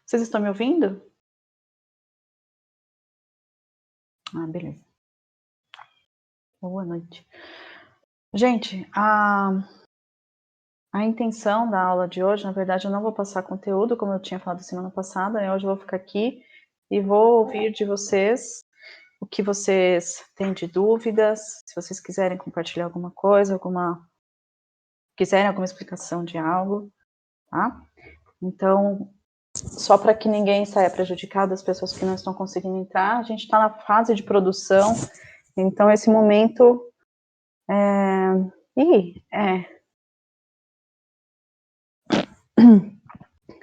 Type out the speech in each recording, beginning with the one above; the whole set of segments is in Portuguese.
Vocês estão me ouvindo? Ah, beleza. Boa noite. Gente, a intenção da aula de hoje, na verdade, eu não vou passar conteúdo, como eu tinha falado semana passada, né? Hoje eu vou ficar aqui e vou ouvir de vocês o que vocês têm de dúvidas, se vocês quiserem compartilhar alguma coisa, quiserem alguma explicação de algo, tá? Então, só para que ninguém saia prejudicado, as pessoas que não estão conseguindo entrar, a gente está na fase de produção, então esse momento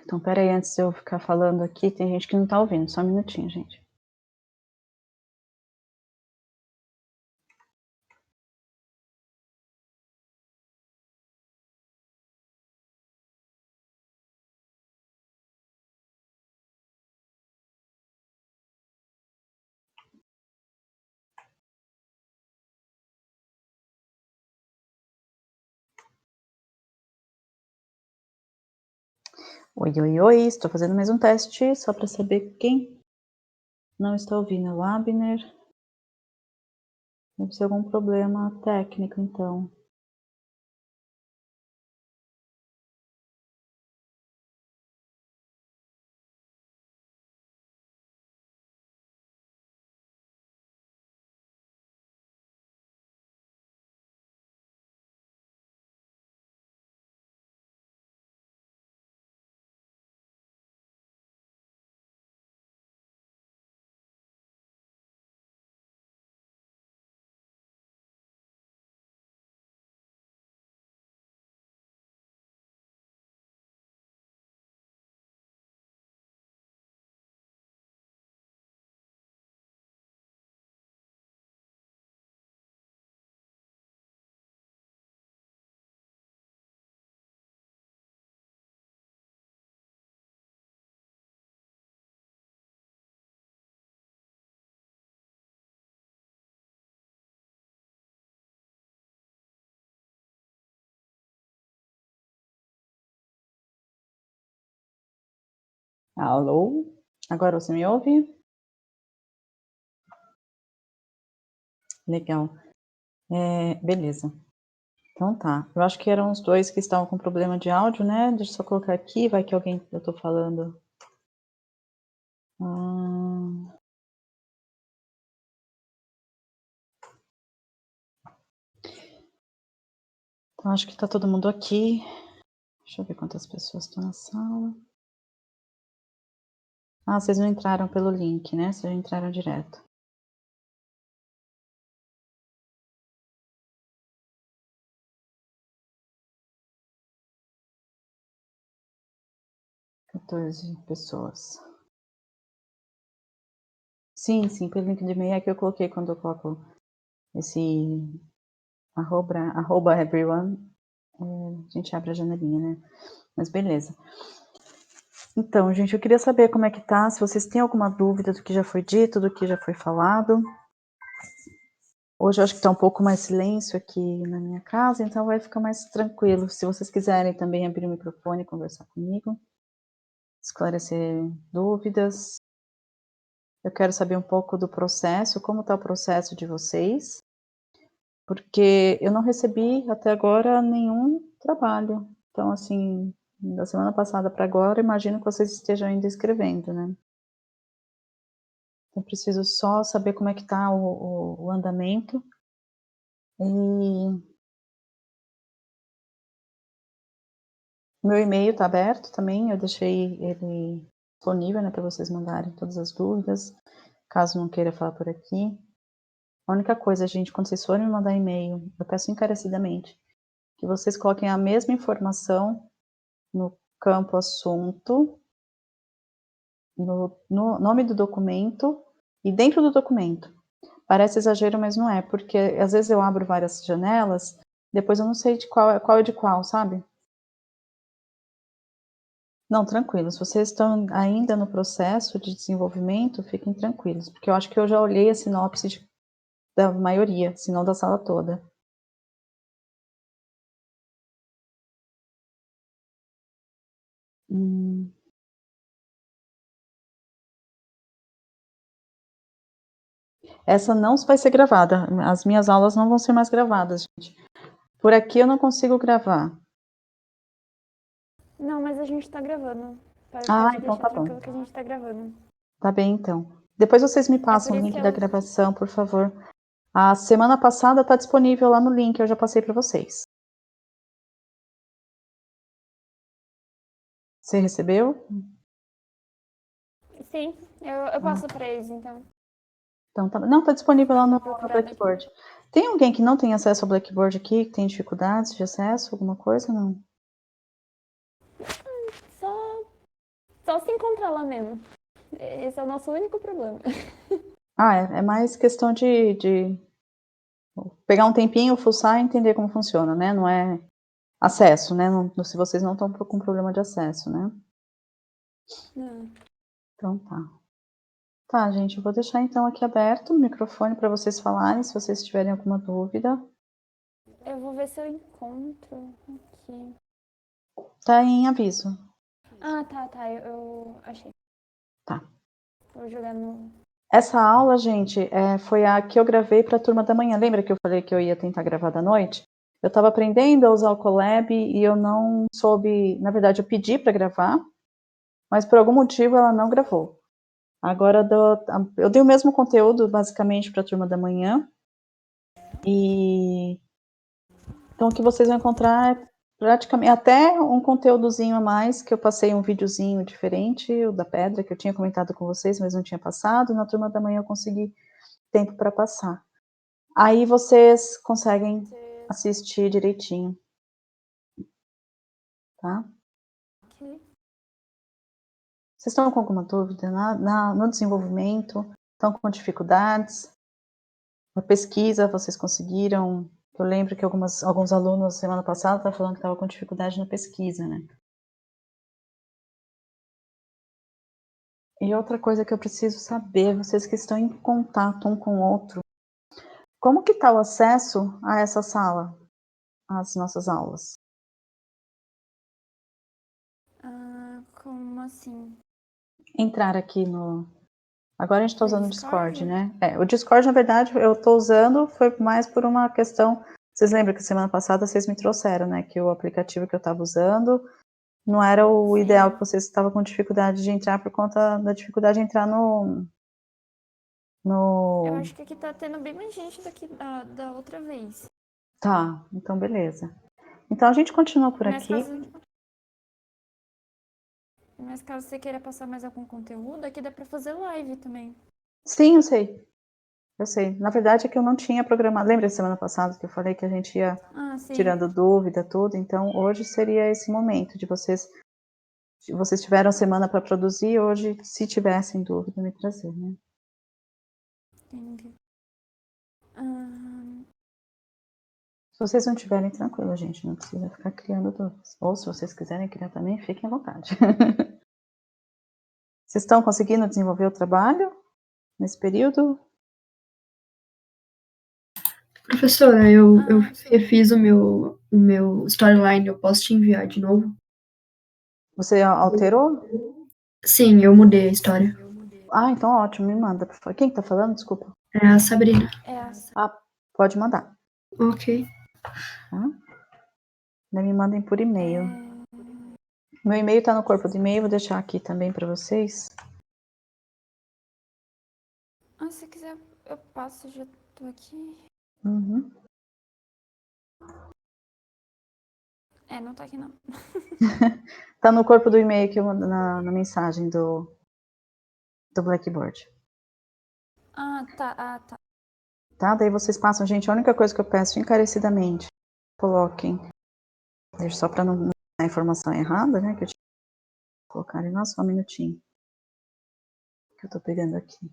Então, peraí, antes de eu ficar falando aqui, tem gente que não tá ouvindo, só um minutinho, gente. Oi, oi, oi, estou fazendo mais um teste, só para saber quem não está ouvindo. O Abner, deve ser algum problema técnico, então. Alô? Agora você me ouve? Legal. Beleza. Então tá. Eu acho que eram os dois que estavam com problema de áudio, né? Deixa eu só colocar aqui, vai que alguém, eu tô falando. Ah, então acho que tá todo mundo aqui. Deixa eu ver quantas pessoas estão na sala. Ah, vocês não entraram pelo link, né? Vocês já entraram direto. 14 pessoas. Sim, sim, pelo link de e-mail é que eu coloquei quando eu coloco esse arroba everyone, a gente abre a janelinha, né? Mas beleza. Então, gente, eu queria saber como é que tá, se vocês têm alguma dúvida do que já foi dito, do que já foi falado. Hoje eu acho que tá um pouco mais silêncio aqui na minha casa, então vai ficar mais tranquilo. Se vocês quiserem também abrir o microfone e conversar comigo, esclarecer dúvidas. Eu quero saber um pouco do processo, como está o processo de vocês, porque eu não recebi até agora nenhum trabalho. Então, assim, da semana passada para agora, imagino que vocês estejam ainda escrevendo, né? Eu preciso só saber como é que está o andamento. E meu e-mail está aberto também, eu deixei ele disponível, né, para vocês mandarem todas as dúvidas, caso não queira falar por aqui. A única coisa, gente, quando vocês forem me mandar e-mail, eu peço encarecidamente que vocês coloquem a mesma informação no campo assunto, no nome do documento e dentro do documento. Parece exagero, mas não é, porque às vezes eu abro várias janelas, depois eu não sei de qual é de qual, sabe? Não, tranquilo, se vocês estão ainda no processo de desenvolvimento, fiquem tranquilos, porque eu acho que eu já olhei a sinopse da maioria, se não da sala toda. Hum. Essa não vai ser gravada, as minhas aulas não vão ser mais gravadas, gente. Por aqui eu não consigo gravar. Não, mas a gente tá gravando. Ah, Pode então deixar tá tranquilo bom. que a gente tá gravando. Tá bem, então. Depois vocês me É por passam o isso que link da eu. gravação, por favor. A semana passada tá disponível lá no link, eu já passei para vocês. Você recebeu? Sim, eu passo pra eles, então. Então tá, não, tá disponível lá Tava no procurando aqui. Blackboard. Tem alguém que não tem acesso ao Blackboard aqui, que tem dificuldades de acesso, alguma coisa? Não. Só se encontrar lá mesmo. Esse é o nosso único problema. Ah, é mais questão de pegar um tempinho, fuçar e entender como funciona, né? Não é acesso, né? Se vocês não estão com problema de acesso, né? Não. Então tá. Tá, gente, eu vou deixar então aqui aberto o microfone para vocês falarem, se vocês tiverem alguma dúvida. Eu vou ver se eu encontro aqui. Tá em aviso. Ah, tá. Eu achei. Tá. Vou jogar no. Essa aula, gente, foi a que eu gravei para a turma da manhã. Lembra que eu falei que eu ia tentar gravar da noite? Eu estava aprendendo a usar o Colab e eu não soube. Na verdade, eu pedi para gravar, mas por algum motivo ela não gravou. Agora eu dei o mesmo conteúdo, basicamente, para a turma da manhã. E então o que vocês vão encontrar é praticamente até um conteúdozinho a mais, que eu passei um videozinho diferente, o da pedra, que eu tinha comentado com vocês, mas não tinha passado. Na turma da manhã eu consegui tempo para passar. Aí vocês conseguem assistir direitinho, tá? Ok. Vocês estão com alguma dúvida no desenvolvimento? Estão com dificuldades? Na pesquisa, vocês conseguiram? Eu lembro que alguns alunos, semana passada, estavam falando que estavam com dificuldade na pesquisa, né? E outra coisa que eu preciso saber, vocês que estão em contato um com o outro, como que está o acesso a essa sala, às nossas aulas? Ah, como assim? Entrar aqui no... Agora a gente está No usando o Discord? Discord, né? O Discord, na verdade, eu estou usando, foi mais por uma questão... Vocês lembram que semana passada vocês me trouxeram, né? Que o aplicativo que eu estava usando não era o ideal, que vocês estavam com dificuldade de entrar por conta da dificuldade de entrar Eu no... acho que aqui tá tendo bem mais gente daqui da outra vez. Tá, então beleza. Então a gente continua por Mas aqui. caso você queira passar mais algum conteúdo, aqui dá pra fazer live também. Sim, eu sei. Eu sei. Na verdade é que eu não tinha programado. Lembra semana passada que eu falei que a gente ia Ah, sim. tirando dúvida, tudo? Então hoje seria esse momento de vocês tiveram semana para produzir, hoje, se tivessem dúvida, me trazer, né? Entendi. Ah, Se vocês não tiverem, tranquilo, gente, não precisa ficar criando dúvidas. Ou se vocês quiserem criar também, fiquem à vontade. Vocês estão conseguindo desenvolver o trabalho nesse período? Professora, eu refiz o meu storyline, eu posso te enviar de novo? Você alterou? Sim, eu mudei a história. Ah, então ótimo, me manda, por favor. Quem tá falando? Desculpa. É a Sabrina. Ah, pode mandar, Ok. tá? Me mandem por e-mail. é... Meu e-mail tá no corpo do e-mail, vou deixar aqui também para vocês. se quiser, eu passo, já tô aqui. Uhum. Não tá aqui não. Tá no corpo do e-mail que eu mando na mensagem do Blackboard. Tá. Tá? Daí vocês passam, gente, a única coisa que eu peço encarecidamente, coloquem, deixa só para não dar a informação errada, né, que eu tinha que colocar ali, só um minutinho, que eu tô pegando aqui.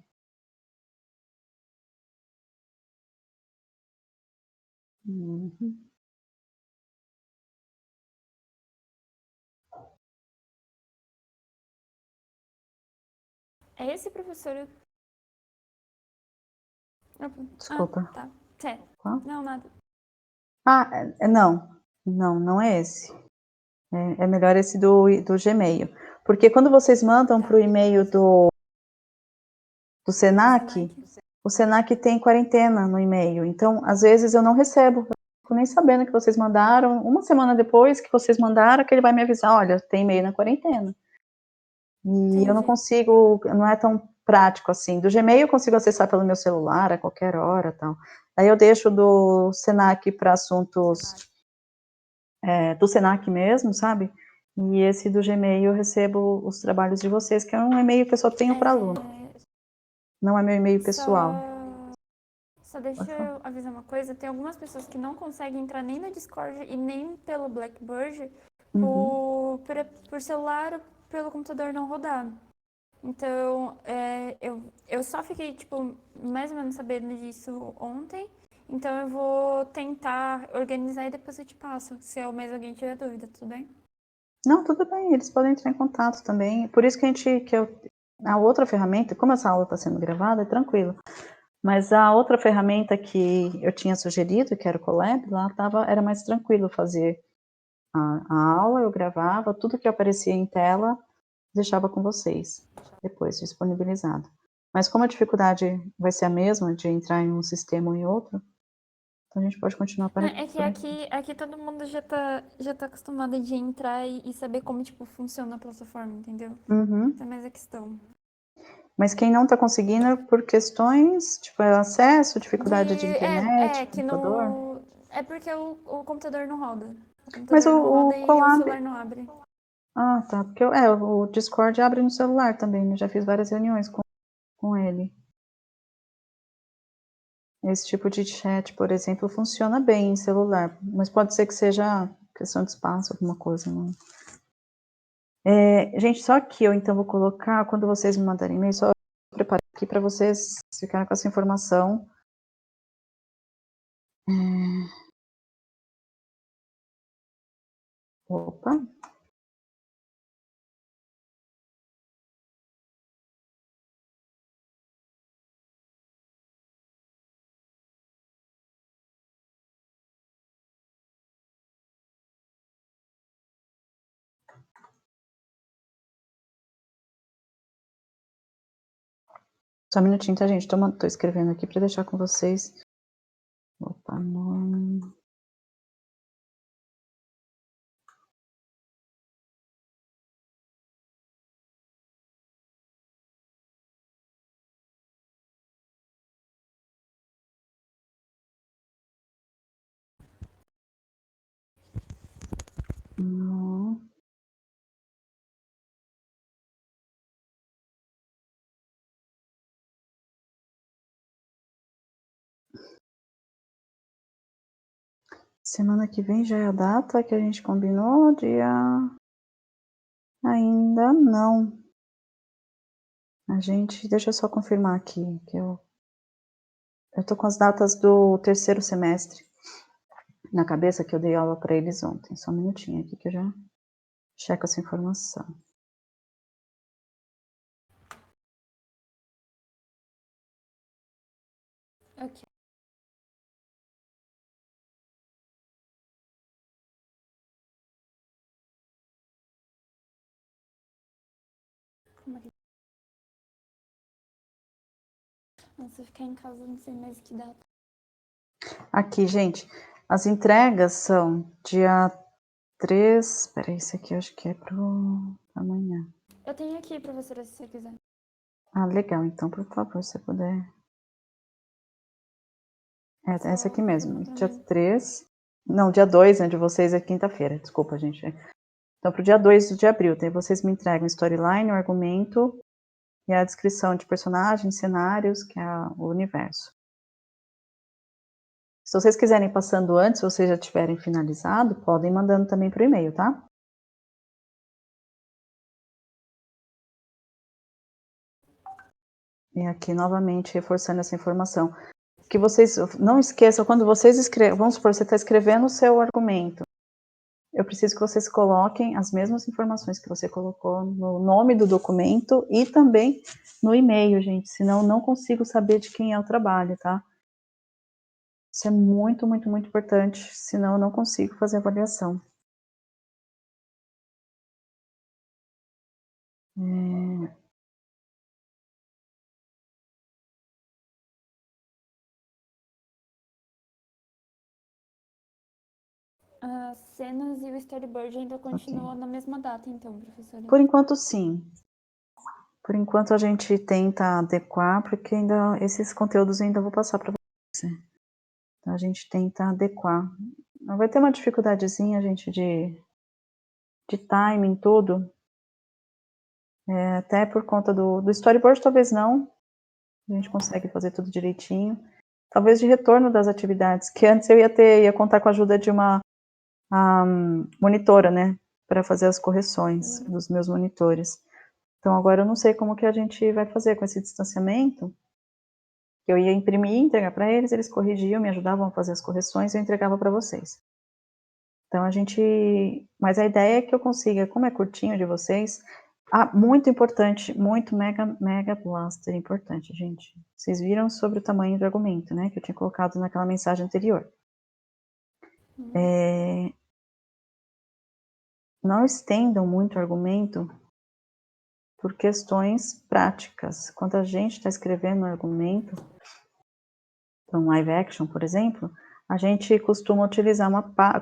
Uhum. É esse professor? Desculpa. Tá. Certo. Qual? Não, nada. Ah, não é esse. É melhor esse do Gmail. Porque quando vocês mandam Tá. para o e-mail do Senac, o Senac tem quarentena no e-mail, então, às vezes, eu não recebo, eu não fico nem sabendo que vocês mandaram, uma semana depois que vocês mandaram, que ele vai me avisar, olha, tem e-mail na quarentena. E eu não Entendi. consigo, não é tão prático assim. Do Gmail eu consigo acessar pelo meu celular a qualquer hora, tal. Aí eu deixo do Senac para assuntos do Senac mesmo, sabe? E esse do Gmail eu recebo os trabalhos de vocês, que é um e-mail que eu só tenho para aluno, não é meu e-mail pessoal. Só deixa Pode falar. eu avisar uma coisa, tem algumas pessoas que não conseguem entrar nem no Discord e nem pelo Blackbird Uhum. por celular ou pelo computador não rodar. Então, eu só fiquei, tipo, mais ou menos sabendo disso ontem. Então, eu vou tentar organizar e depois eu te passo, se mais alguém tiver dúvida, tudo bem? Não, tudo bem, eles podem entrar em contato também. Por isso que a outra ferramenta, como essa aula está sendo gravada, é tranquilo. Mas a outra ferramenta que eu tinha sugerido, que era o Colab, lá era mais tranquilo fazer a aula, eu gravava, tudo que aparecia em tela, deixava com vocês, depois disponibilizado. Mas como a dificuldade vai ser a mesma de entrar em um sistema ou em outro, então a gente pode continuar Não, por é que aqui. aqui todo mundo já tá acostumado de entrar e saber como, tipo, funciona a plataforma, entendeu? Uhum. Essa é mais a questão. Mas quem não está conseguindo é por questões, tipo, acesso, dificuldade de internet, Que computador. no. É porque o computador não roda. O Mas computador não roda o e o Colab, celular não abre. tá, porque o Discord abre no celular também, eu já fiz várias reuniões com ele. Esse tipo de chat, por exemplo, funciona bem em celular, mas pode ser que seja questão de espaço, alguma coisa, não. Gente, só que eu então vou colocar, quando vocês me mandarem e-mail, só preparar aqui para vocês ficarem com essa informação. Opa. Só um minutinho, tá, gente? Tô escrevendo aqui para deixar com vocês. Opa, nome. Não. Semana que vem já é a data que a gente combinou, ainda não. Deixa eu só confirmar aqui, que eu tô com as datas do terceiro semestre na cabeça, que eu dei aula para eles ontem. Só um minutinho aqui que eu já checo essa informação. Ok. Nossa, ficar em casa não sei mais que data. Aqui, gente, as entregas são dia 3. Peraí, esse aqui eu acho que é pro amanhã. Eu tenho aqui, professora, se você quiser. Legal, então, por favor, se puder. Essa Só aqui mesmo, confirmar pra dia mim. 3. Não, dia 2, né, de vocês é quinta-feira, desculpa, gente. Então, pro dia 2 de abril, vocês me entregam storyline, o argumento e a descrição de personagens, cenários, que é o universo. Se vocês quiserem ir passando antes, se vocês já tiverem finalizado, podem ir mandando também por e-mail, tá? E aqui, novamente, reforçando essa informação. Que vocês não esqueçam, quando vocês escrevem, vamos supor, você está escrevendo o seu argumento, eu preciso que vocês coloquem as mesmas informações que você colocou no nome do documento e também no e-mail, gente, senão eu não consigo saber de quem é o trabalho, tá? Isso é muito, muito, muito importante, senão eu não consigo fazer avaliação. As cenas e o storyboard ainda continuam na mesma data, então, professora? Por enquanto, sim. Por enquanto a gente tenta adequar, porque ainda esses conteúdos eu ainda vou passar para você. Então a gente tenta adequar. Vai ter uma dificuldadezinha, gente, de timing, tudo. Até por conta do storyboard, talvez não. A gente consegue fazer tudo direitinho. Talvez de retorno das atividades, que antes eu ia contar com a ajuda de uma monitora, né, para fazer as correções dos meus monitores. Então agora eu não sei como que a gente vai fazer com esse distanciamento. Eu ia imprimir, entregar para eles corrigiam, me ajudavam a fazer as correções e eu entregava para vocês. Então mas a ideia é que eu consiga, como é curtinho de vocês, muito importante, muito mega blaster importante, gente. Vocês viram sobre o tamanho do argumento, né, que eu tinha colocado naquela mensagem anterior. Não estendam muito o argumento por questões práticas. Quando a gente está escrevendo um argumento, para um live action, por exemplo, a gente costuma utilizar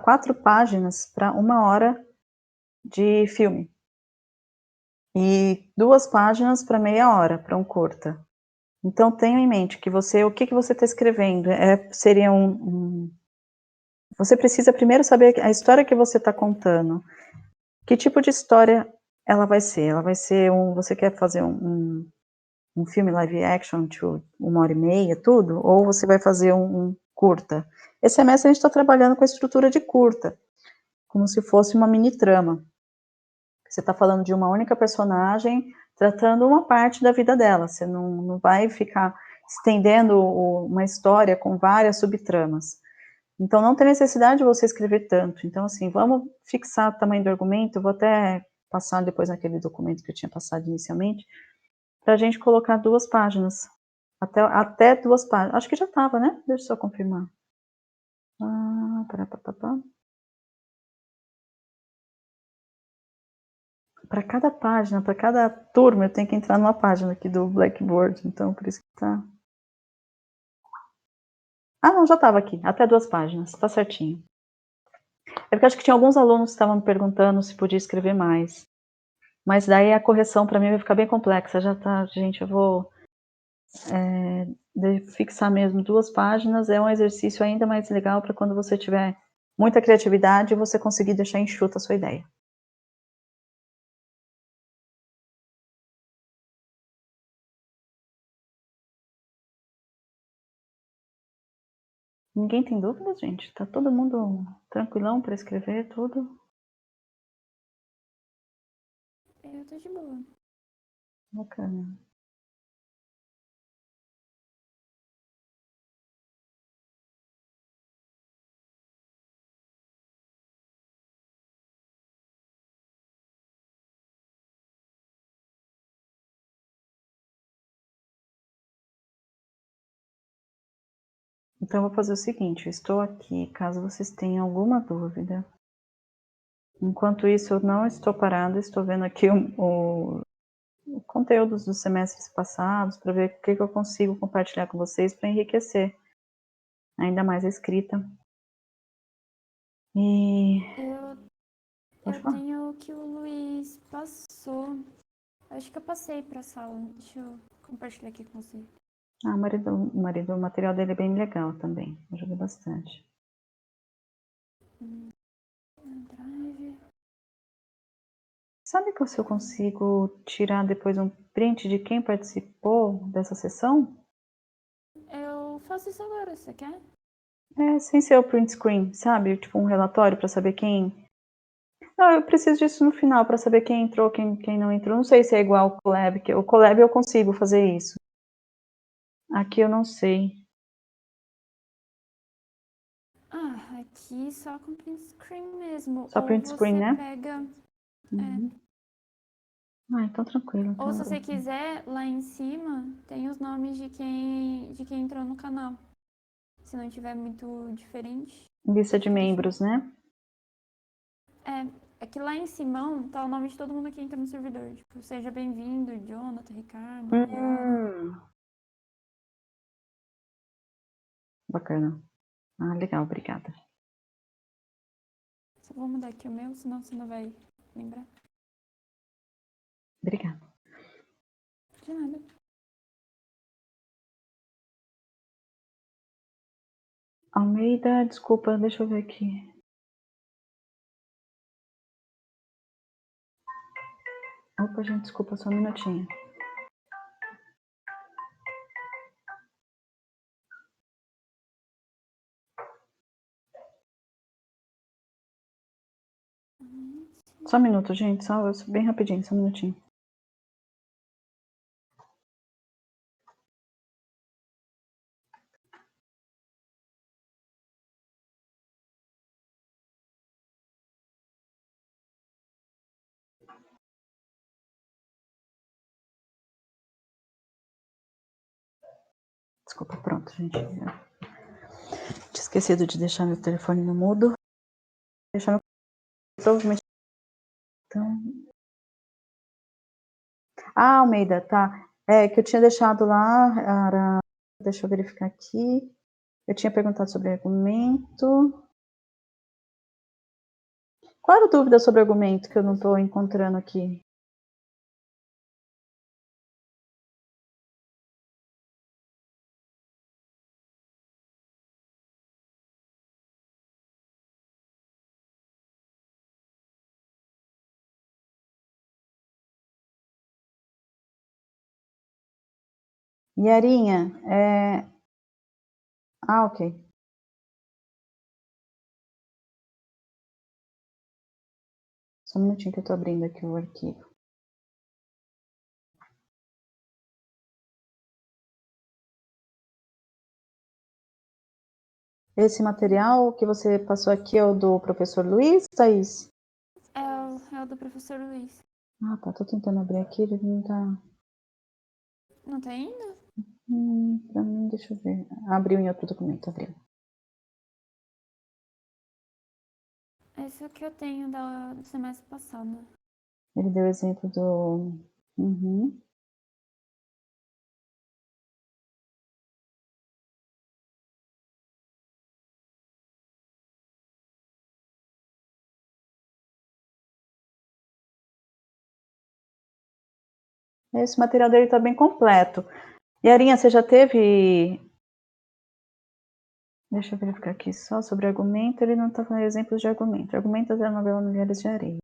4 páginas para 1 hora de filme. E 2 páginas para meia hora, para um curta. Então tenha em mente que o que você está escrevendo seria você precisa primeiro saber a história que você está contando. Que tipo de história ela vai ser? Ela vai ser você quer fazer um filme live action de 1 hora e meia, tudo? Ou você vai fazer um curta? Esse semestre a gente está trabalhando com a estrutura de curta, como se fosse uma mini trama. Você está falando de uma única personagem, tratando uma parte da vida dela. Você não vai ficar estendendo uma história com várias subtramas. Então não tem necessidade de você escrever tanto. Então assim, vamos fixar o tamanho do argumento, eu vou até passar depois naquele documento que eu tinha passado inicialmente, para a gente colocar 2 páginas, até 2 páginas, acho que já estava, né? Deixa eu só confirmar. Para cada página, para cada turma, eu tenho que entrar numa página aqui do Blackboard, então por isso que tá... não, já estava aqui, até 2 páginas, tá certinho. É porque acho que tinha alguns alunos que estavam me perguntando se podia escrever mais. Mas daí a correção para mim vai ficar bem complexa, já tá, gente, eu vou fixar mesmo 2 páginas, é um exercício ainda mais legal para quando você tiver muita criatividade e você conseguir deixar enxuta a sua ideia. Ninguém tem dúvidas, gente? Tá todo mundo tranquilão para escrever tudo? Eu tô de boa. Bacana. Então eu vou fazer o seguinte, eu estou aqui, caso vocês tenham alguma dúvida. Enquanto isso, eu não estou parada, estou vendo aqui o conteúdos dos semestres passados, para ver o que eu consigo compartilhar com vocês para enriquecer ainda mais a escrita. E... Pode Eu falar. tenho o que o Luiz passou. Acho que eu passei pra sala. Deixa eu compartilhar aqui com você. O material dele é bem legal também, ajuda bastante. Drive. Sabe que se eu consigo tirar depois um print de quem participou dessa sessão? Eu faço isso agora, você quer? Sem ser o print screen, sabe? Tipo um relatório para saber quem... Não, eu preciso disso no final para saber quem entrou, quem não entrou. Não sei se é igual ao Colab, que o Colab eu consigo fazer isso. Aqui eu não sei. Aqui só com print screen mesmo. Só Ou print screen, você né? pega... Uhum. Então tranquilo. Ou Então se você quiser, lá em cima tem os nomes de quem entrou no canal. Se não tiver muito diferente. Lista de membros, né? É que lá em cima tá o nome de todo mundo que entra no servidor. Tipo, seja bem-vindo, Jonathan, Ricardo, Yara. Bacana. Legal, obrigada. vou mudar aqui o meu, senão você não vai lembrar. Obrigada. De nada. Almeida, desculpa, deixa eu ver aqui. Opa, gente, desculpa, só um minutinho. Só um minuto, gente, só bem rapidinho, só um minutinho. Desculpa, pronto, gente. Tinha esquecido de deixar meu telefone no mudo. Deixar meu... Provavelmente... Então... Ah, Almeida, tá. É, que eu tinha deixado lá, era... Deixa eu verificar aqui. Eu tinha perguntado sobre argumento. Qual era a dúvida sobre argumento que eu não estou encontrando aqui? Yarinha, Ah, ok. Só um minutinho que eu estou abrindo aqui o arquivo. Esse material que você passou aqui é o do professor Luiz, Thaís? É o do professor Luiz. Ah, tá. Tô tentando abrir aqui, ele não tá... Não tá indo? Pra mim, deixa eu ver. Abriu em outro documento, abriu. Esse é o que eu tenho do semestre passado. Ele deu exemplo do... Uhum. Esse material dele tá bem completo. Yarinha, você já teve... Deixa eu verificar aqui só sobre argumento. Ele não tá falando exemplos de argumento. Argumentos da novela Mulheres de Areia.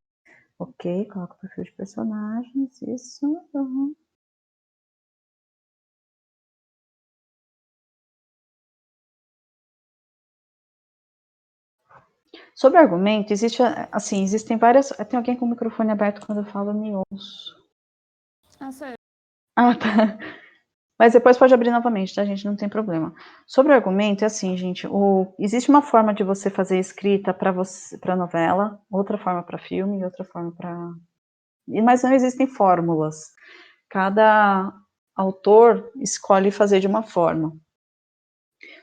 Ok, coloca o perfil de personagens, isso. Uhum. Sobre argumento, existem várias... Tem alguém com o microfone aberto quando eu falo, eu me ouço. Ah, sou eu. Ah, tá. Mas depois pode abrir novamente, tá, gente? Não tem problema. Sobre o argumento, é assim, gente, existe uma forma de você fazer escrita para novela, outra forma para filme e outra forma para... Mas não existem fórmulas. Cada autor escolhe fazer de uma forma.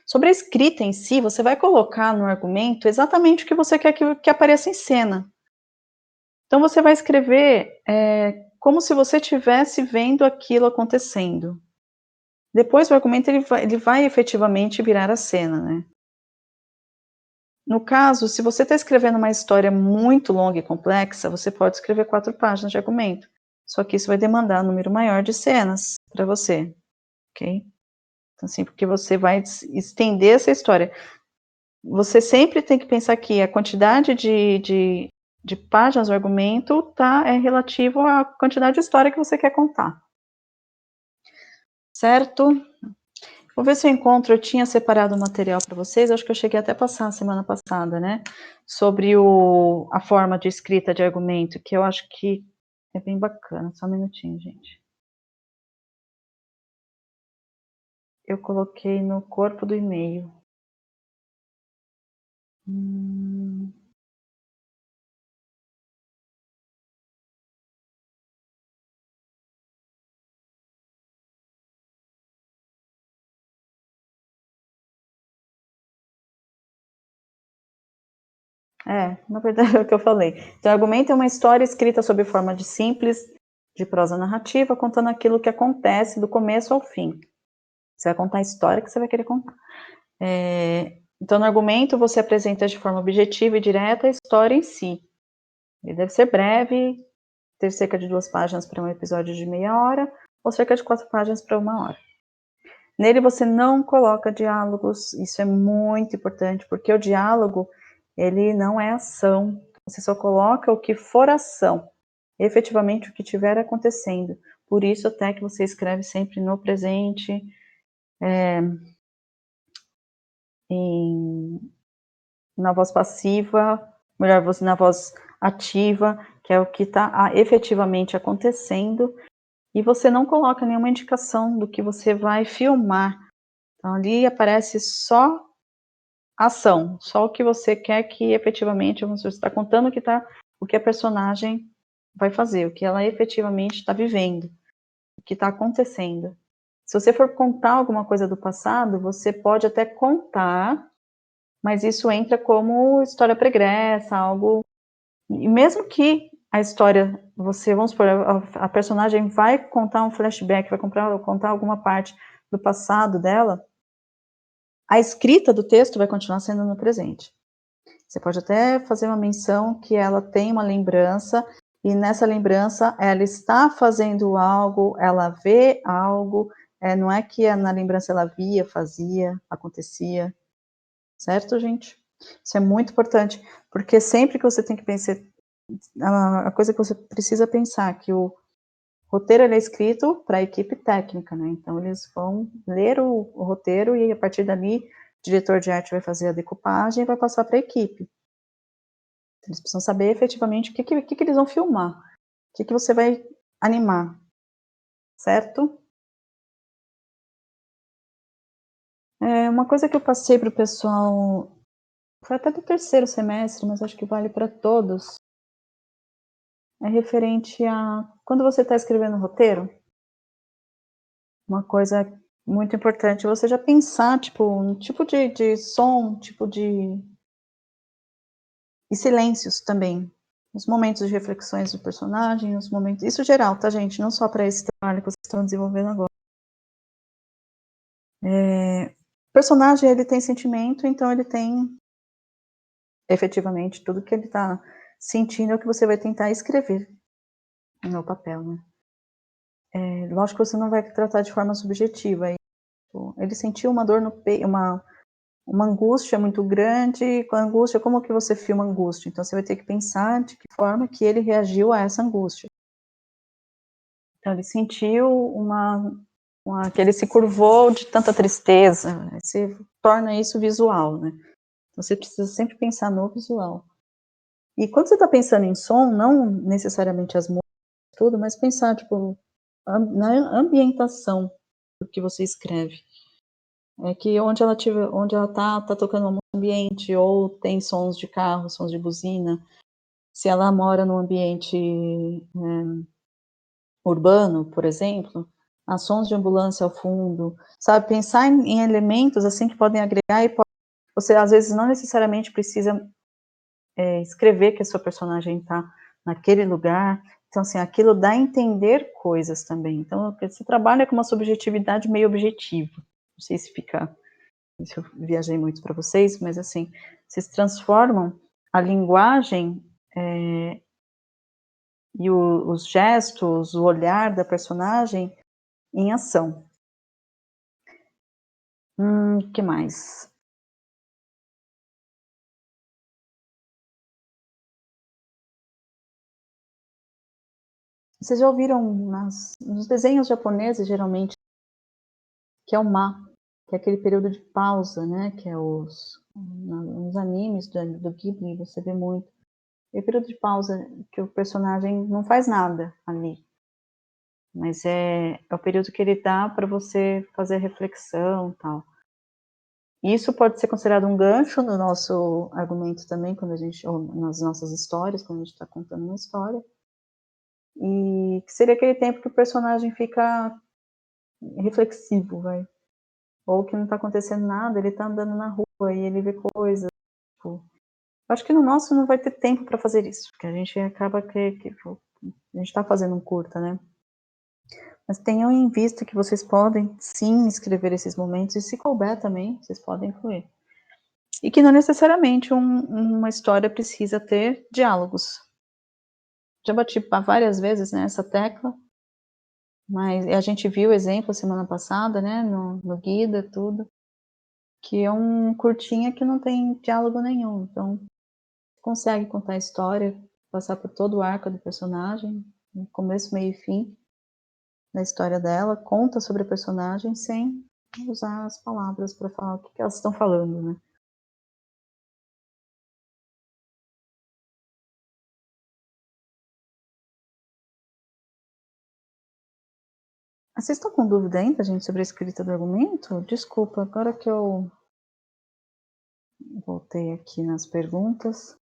Sobre a escrita em si, você vai colocar no argumento exatamente o que você quer que apareça em cena. Então, você vai escrever como se você estivesse vendo aquilo acontecendo. Depois, o argumento ele vai efetivamente virar a cena, né? No caso, se você está escrevendo uma história muito longa e complexa, você pode escrever 4 páginas de argumento. Só que isso vai demandar um número maior de cenas para você, ok? Então, assim, porque você vai estender essa história. Você sempre tem que pensar que a quantidade de páginas do argumento é relativo à quantidade de história que você quer contar. Certo? Vou ver se eu encontro, eu tinha separado o material para vocês, acho que eu cheguei até a passar a semana passada, né? Sobre a forma de escrita de argumento, que eu acho que é bem bacana. Só um minutinho, gente. Eu coloquei no corpo do e-mail. Na verdade é o que eu falei. Então, argumento é uma história escrita sob forma de simples, de prosa narrativa, contando aquilo que acontece do começo ao fim. Você vai contar a história que você vai querer contar. Então, no argumento, você apresenta de forma objetiva e direta a história em si. Ele deve ser breve, ter cerca de 2 páginas para um episódio de meia hora, ou cerca de 4 páginas para 1 hora. Nele você não coloca diálogos, isso é muito importante, porque o diálogo, ele não é ação, você só coloca o que for ação, efetivamente o que estiver acontecendo. Por isso até que você escreve sempre no presente, na voz passiva, melhor, na voz ativa, que é o que está efetivamente acontecendo, e você não coloca nenhuma indicação do que você vai filmar. Então ali aparece só ação, só o que você quer que efetivamente, você está contando o que a personagem vai fazer, o que ela efetivamente está vivendo, o que está acontecendo. Se você for contar alguma coisa do passado, você pode até contar, mas isso entra como história pregressa, algo... E mesmo que a história, vamos supor, a personagem vai contar um flashback, vai contar alguma parte do passado dela, a escrita do texto vai continuar sendo no presente. Você pode até fazer uma menção que ela tem uma lembrança, e nessa lembrança ela está fazendo algo, ela vê algo, não é que na lembrança ela via, fazia, acontecia, certo, gente? Isso é muito importante, porque sempre que você tem que pensar, a coisa que você precisa pensar, que o roteiro ele é escrito para a equipe técnica, né? Então eles vão ler o roteiro e a partir dali o diretor de arte vai fazer a decupagem e vai passar para a equipe. Eles precisam saber efetivamente o que eles vão filmar, o que você vai animar, certo? Uma coisa que eu passei para o pessoal, foi até do 3º semestre, mas acho que vale para todos, é referente a quando você está escrevendo um roteiro, uma coisa muito importante, você já pensar, tipo, um tipo de som, tipo de... E silêncios também. Os momentos de reflexões do personagem, os momentos... Isso geral, tá, gente? Não só para esse trabalho que vocês estão desenvolvendo agora. O personagem, ele tem sentimento, então ele tem, efetivamente, tudo que ele está sentindo é o que você vai tentar escrever no papel, né? Lógico que você não vai tratar de forma subjetiva. Ele sentiu uma dor no peito, uma angústia muito grande. Com a angústia, como que você filma a angústia? Então você vai ter que pensar de que forma que ele reagiu a essa angústia. Então ele sentiu que ele se curvou de tanta tristeza. Você torna isso visual, né? Então você precisa sempre pensar no visual. E quando você está pensando em som, não necessariamente as músicas, tudo, mas pensar, tipo, na ambientação do que você escreve. É que onde ela tá tocando um ambiente, ou tem sons de carro, sons de buzina. Se ela mora num ambiente urbano, por exemplo, há sons de ambulância ao fundo, sabe? Pensar em elementos assim que podem agregar e você às vezes não necessariamente precisa escrever que a sua personagem está naquele lugar. Então, assim, aquilo dá a entender coisas também. Então, você trabalha com uma subjetividade meio objetiva. Não sei se eu viajei muito para vocês, mas assim, vocês transformam a linguagem e os gestos, o olhar da personagem em ação. Que mais? Vocês já ouviram nos desenhos japoneses, geralmente, que é o ma, que é aquele período de pausa, né? Que é nos animes do Ghibli, você vê muito. É o período de pausa que o personagem não faz nada ali. Mas é o período que ele dá para você fazer reflexão e tal. Isso pode ser considerado um gancho no nosso argumento também, ou nas nossas histórias, quando a gente está contando uma história. E que seria aquele tempo que o personagem fica reflexivo, vai. Ou que não está acontecendo nada, ele está andando na rua e ele vê coisas. Tipo, acho que no nosso não vai ter tempo para fazer isso, porque a gente acaba que a gente está fazendo um curta, né? Mas tenham em vista que vocês podem, sim, escrever esses momentos, e se couber também, vocês podem incluir. E que não necessariamente uma história precisa ter diálogos. Já bati várias vezes nessa tecla, mas a gente viu exemplo semana passada, né, no Guida, tudo, que é um curtinha que não tem diálogo nenhum, então consegue contar a história, passar por todo o arco do personagem, no começo, meio e fim da história dela, conta sobre a personagem sem usar as palavras para falar o que elas estão falando, né. Vocês estão com dúvida ainda, gente, sobre a escrita do argumento? Desculpa, agora que eu voltei aqui nas perguntas.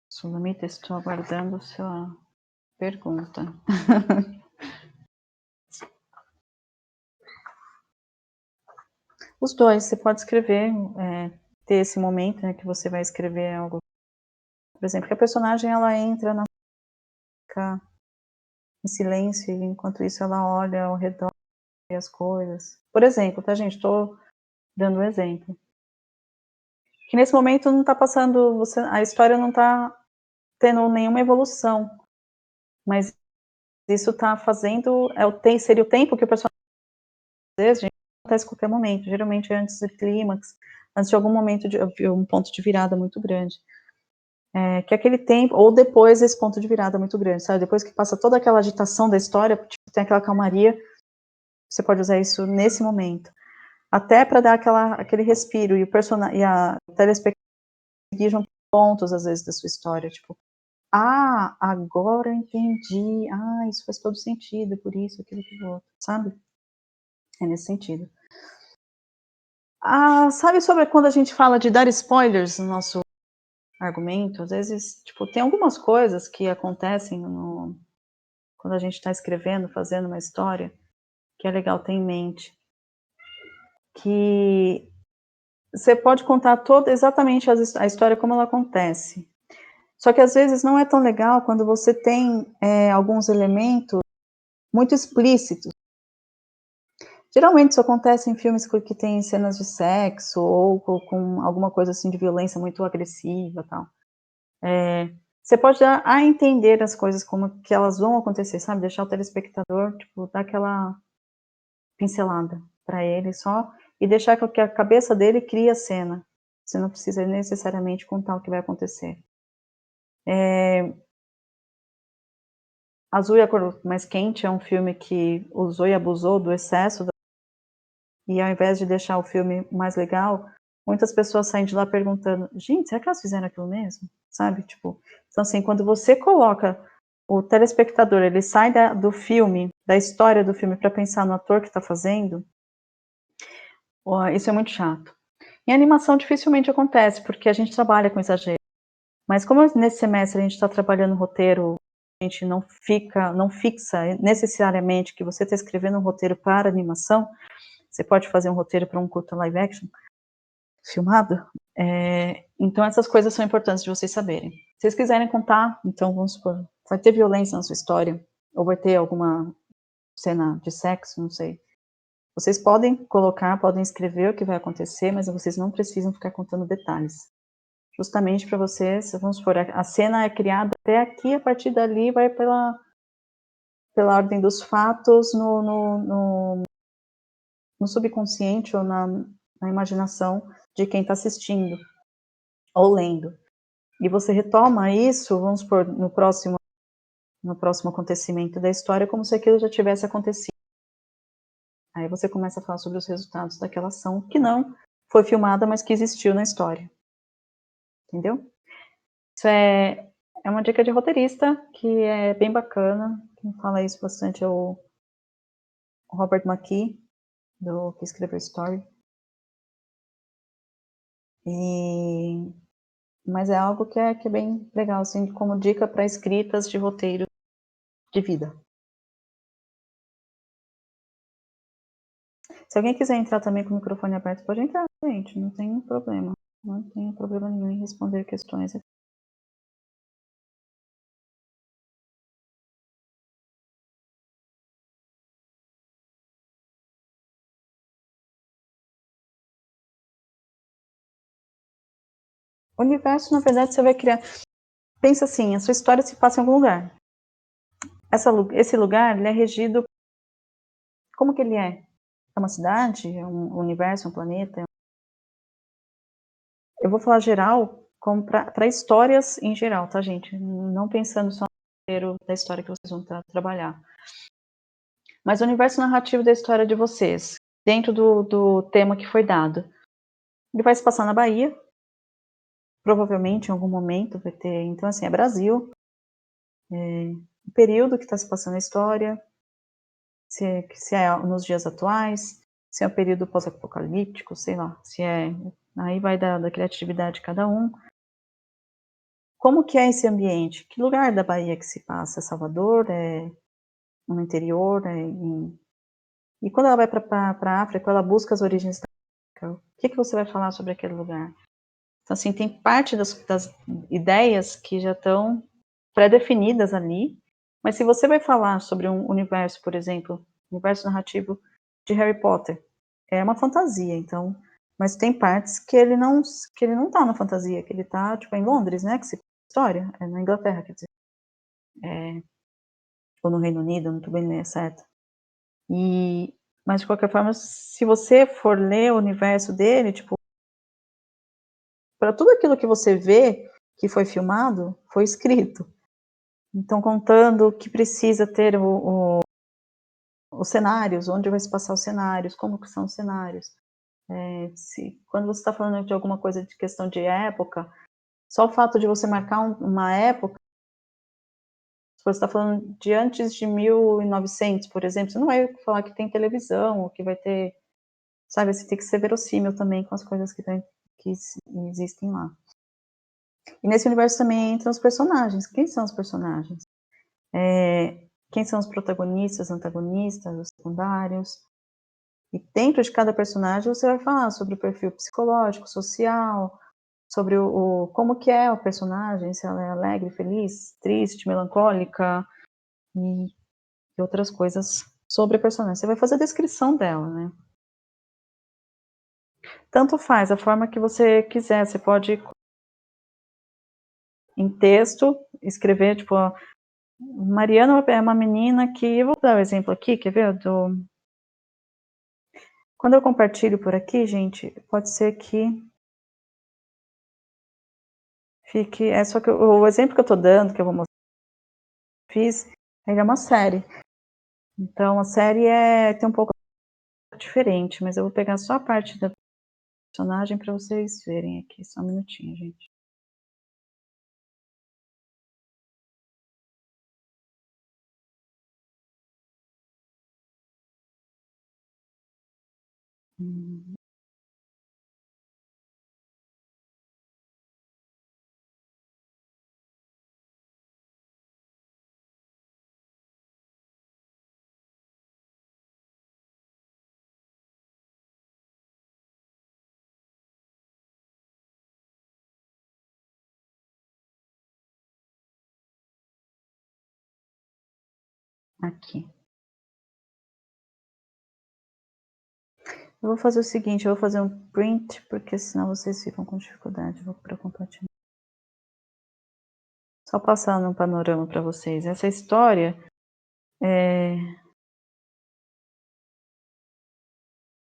Sulamita, estou aguardando sua pergunta. Os dois, você pode escrever, ter esse momento, né, que você vai escrever algo. Por exemplo, que a personagem ela entra na fica em silêncio e enquanto isso ela olha ao redor e as coisas. Por exemplo, tá, gente? Estou dando um exemplo. Que nesse momento não está passando, a história não está tendo nenhuma evolução, mas isso está fazendo, seria o tempo que o personagem deseja, acontece a qualquer momento, geralmente antes do clímax, antes de algum momento de um ponto de virada muito grande. Que aquele tempo, ou depois desse ponto de virada muito grande, sabe? Depois que passa toda aquela agitação da história, tipo, tem aquela calmaria, você pode usar isso nesse momento. Até para dar aquele respiro, e a telespectador vejam pontos, às vezes, da sua história, tipo, agora eu entendi, isso faz todo sentido, por isso, aquilo, aquilo outro, sabe? É nesse sentido. Sabe sobre quando a gente fala de dar spoilers no nosso argumento? Às vezes, tipo, tem algumas coisas que acontecem quando a gente está escrevendo, fazendo uma história, que é legal ter em mente. Que você pode contar exatamente a história como ela acontece. Só que às vezes não é tão legal quando você tem alguns elementos muito explícitos. Geralmente isso acontece em filmes que tem cenas de sexo ou com alguma coisa assim de violência muito agressiva e tal. Você pode dar a entender as coisas como que elas vão acontecer, sabe? Deixar o telespectador, tipo, dar aquela pincelada para ele só e deixar que a cabeça dele crie a cena. Você não precisa necessariamente contar o que vai acontecer. Azul e a Cor Mais Quente é um filme que usou e abusou do excesso e ao invés de deixar o filme mais legal, muitas pessoas saem de lá perguntando: gente, será que elas fizeram aquilo mesmo? Sabe, tipo, então assim, quando você coloca o telespectador, ele sai do filme, da história do filme para pensar no ator que está fazendo, isso é muito chato. Em animação dificilmente acontece, porque a gente trabalha com exagero. Mas como nesse semestre a gente está trabalhando roteiro, a gente não fixa necessariamente que você está escrevendo um roteiro para animação, você pode fazer um roteiro para um curta live action filmado, então essas coisas são importantes de vocês saberem. Se vocês quiserem contar, então vamos supor, vai ter violência na sua história, ou vai ter alguma cena de sexo, não sei. Vocês podem colocar, podem escrever o que vai acontecer, mas vocês não precisam ficar contando detalhes. Justamente para vocês, vamos supor, a cena é criada até aqui, a partir dali vai pela ordem dos fatos no subconsciente ou na imaginação de quem está assistindo ou lendo. E você retoma isso, vamos supor, no próximo acontecimento da história, como se aquilo já tivesse acontecido. Aí você começa a falar sobre os resultados daquela ação que não foi filmada, mas que existiu na história. Entendeu? Isso é uma dica de roteirista, que é bem bacana. Quem fala isso bastante é o Robert McKee, que escreveu Story. Mas é algo que é bem legal, assim, como dica para escritas de roteiro de vida. Se alguém quiser entrar também com o microfone aberto, pode entrar, gente, não tem problema. Não tem problema nenhum em responder questões. O universo, na verdade, você vai criar. Pensa assim, a sua história se passa em algum lugar. Esse lugar, ele é regido. Como que ele é? É uma cidade? É um universo? É um planeta? Eu vou falar geral, como para histórias em geral, tá, gente? Não pensando só no roteiro da história que vocês vão trabalhar. Mas o universo narrativo da história de vocês, dentro do tema que foi dado, ele vai se passar na Bahia. Provavelmente, em algum momento, vai ter. Então, assim, é Brasil. O período que está se passando a história, se é nos dias atuais, se é um período pós-apocalíptico, sei lá, se é. Aí vai da criatividade de cada um. Como que é esse ambiente? Que lugar da Bahia que se passa? É Salvador? É no interior? E quando ela vai para a África, ela busca as origens da África. O que você vai falar sobre aquele lugar? Então, assim, tem parte das ideias que já estão pré-definidas ali, mas se você vai falar sobre um universo, por exemplo, universo narrativo de Harry Potter, é uma fantasia, então, mas tem partes que ele não tá na fantasia, que ele tá, tipo, em Londres, né, que se história, é na Inglaterra, quer dizer, ou no Reino Unido, não tô bem certo. Mas de qualquer forma, se você for ler o universo dele, tipo, para tudo aquilo que você vê que foi filmado, foi escrito. Então, contando que precisa ter os cenários, onde vai se passar os cenários, como que são os cenários. Quando você está falando de alguma coisa de questão de época, só o fato de você marcar uma época, se você está falando de antes de 1900, por exemplo, você não vai falar que tem televisão, ou que vai ter, sabe, você tem que ser verossímil também com as coisas que existem lá. E nesse universo também entram os personagens. Quem são os personagens? Quem são os protagonistas, antagonistas, os secundários? E dentro de cada personagem você vai falar sobre o perfil psicológico, social, sobre como que é o personagem, se ela é alegre, feliz, triste, melancólica e outras coisas sobre a personagem. Você vai fazer a descrição dela, né? Tanto faz, a forma que você quiser. Você pode, em texto, escrever, tipo, Mariana é uma menina que... Eu vou dar o um exemplo aqui, quer ver? Quando eu compartilho por aqui, gente, pode ser que fique... só que o exemplo que eu tô dando, que eu vou mostrar, ele é uma série. Então, a série tem um pouco diferente, mas eu vou pegar só a parte da personagem para vocês verem aqui. Só um minutinho, gente. Aqui. Eu vou fazer o seguinte, eu vou fazer um print, porque senão vocês ficam com dificuldade. Vou para compartilhar. Só passando um panorama para vocês. Essa história,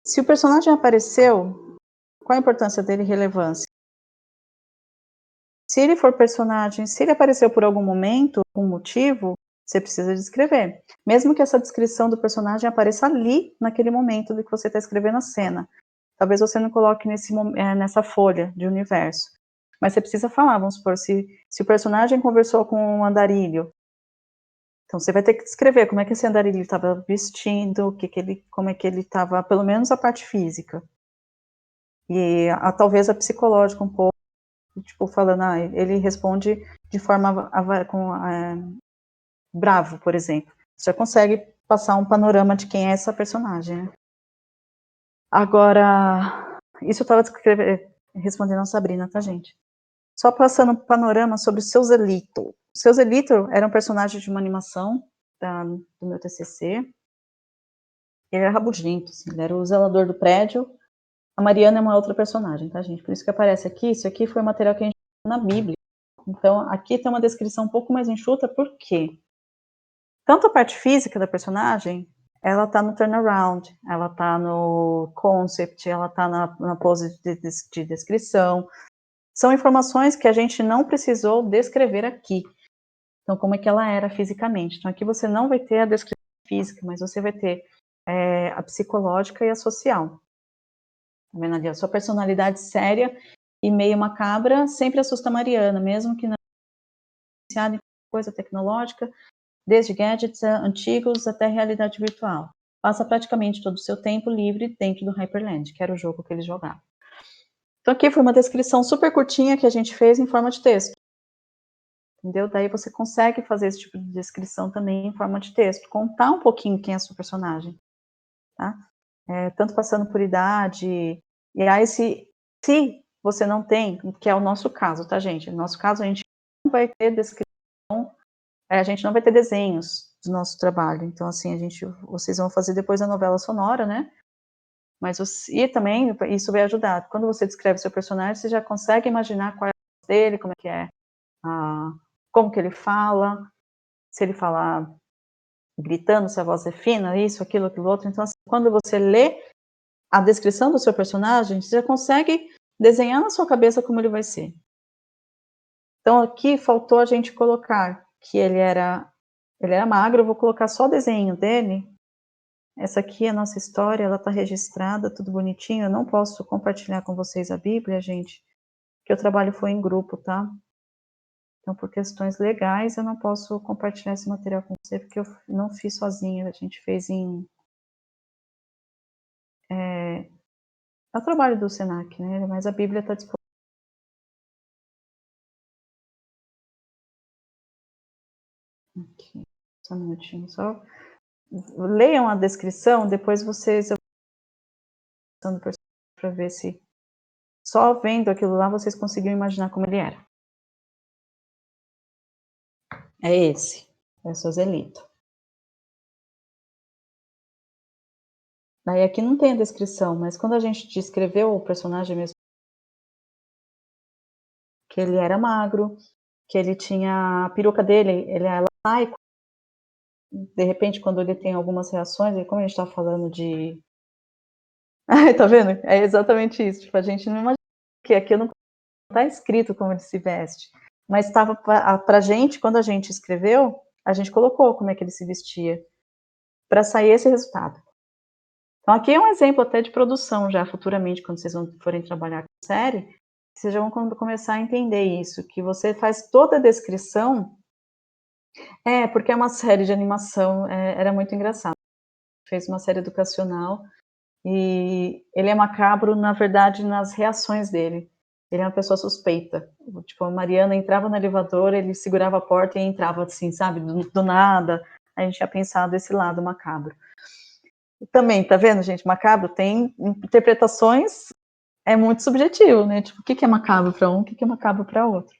se o personagem apareceu, qual a importância dele e relevância? Se ele for personagem, se ele apareceu por algum momento, algum motivo, você precisa descrever. Mesmo que essa descrição do personagem apareça ali, naquele momento do que você está escrevendo a cena. Talvez você não coloque nessa folha de universo. Mas você precisa falar, vamos supor, se o personagem conversou com um andarilho, então você vai ter que descrever como é que esse andarilho estava vestindo, como é que ele estava, pelo menos a parte física. E talvez a psicológica um pouco, tipo, falando, ele responde de forma bravo, por exemplo. Você já consegue passar um panorama de quem é essa personagem, né? Agora, isso eu estava respondendo a Sabrina, tá, gente? Só passando um panorama sobre o Seu Zelito. O Seu Zelito era um personagem de uma animação do meu TCC. Ele era rabugento, assim, ele era o zelador do prédio. A Mariana é uma outra personagem, tá, gente? Por isso que aparece aqui. Isso aqui foi o material que a gente viu na Bíblia. Então, aqui tem uma descrição um pouco mais enxuta, por quê? Tanto a parte física da personagem, ela tá no turnaround, ela tá no concept, ela tá na pose de descrição. São informações que a gente não precisou descrever aqui. Então, como é que ela era fisicamente. Então, aqui você não vai ter a descrição física, mas você vai ter a psicológica e a social. Tá vendo ali? A sua personalidade séria e meio macabra sempre assusta a Mariana, mesmo que não iniciada em coisa tecnológica, desde gadgets antigos até realidade virtual. Passa praticamente todo o seu tempo livre dentro do Hyperland, que era o jogo que eles jogavam. Então aqui foi uma descrição super curtinha que a gente fez em forma de texto. Entendeu? Daí você consegue fazer esse tipo de descrição também em forma de texto, contar um pouquinho quem é a sua personagem, tá? Tanto passando por idade, e aí se você não tem, que é o nosso caso, tá, gente? No nosso caso, a gente não vai ter descrição, a gente não vai ter desenhos do nosso trabalho, então, assim, vocês vão fazer depois a novela sonora, né? E também, isso vai ajudar, quando você descreve seu personagem, você já consegue imaginar qual é a voz dele, como é que é, como que ele fala, se ele falar gritando, se a voz é fina, isso, aquilo, outro. Então, assim, quando você lê a descrição do seu personagem, você já consegue desenhar na sua cabeça como ele vai ser. Então, aqui faltou a gente colocar que ele era magro, eu vou colocar só o desenho dele. Essa aqui é a nossa história, ela está registrada, tudo bonitinho. Eu não posso compartilhar com vocês a Bíblia, gente, porque o trabalho foi em grupo, tá? Então, por questões legais, eu não posso compartilhar esse material com você, porque eu não fiz sozinha, a gente fez é o trabalho do Senac, né? Mas a Bíblia está disponível. Aqui, só um minutinho, só leiam a descrição, depois vocês para ver se só vendo aquilo lá vocês conseguiram imaginar como ele era. É esse, é o Seu Zelito. Daí aqui não tem a descrição, mas quando a gente descreveu o personagem mesmo, que ele era magro, que ele tinha a peruca dele, ele é laico, de repente quando ele tem algumas reações, e como a gente está falando de... Ai, tá vendo? É exatamente isso, tipo, a gente não imagina que aqui não está escrito como ele se veste, mas estava pra gente, quando a gente escreveu, a gente colocou como é que ele se vestia, para sair esse resultado. Então aqui é um exemplo até de produção já futuramente, quando vocês forem trabalhar com série, vocês já vão começar a entender isso, que você faz toda a descrição, porque é uma série de animação, era muito engraçado. Fez uma série educacional, e ele é macabro, na verdade, nas reações dele. Ele é uma pessoa suspeita. Tipo, a Mariana entrava no elevador, ele segurava a porta e entrava assim, sabe, do nada. A gente tinha pensado esse lado macabro. E também, tá vendo, gente, macabro tem interpretações, é muito subjetivo, né? Tipo, o que é macabro para um, o que é macabro para outro.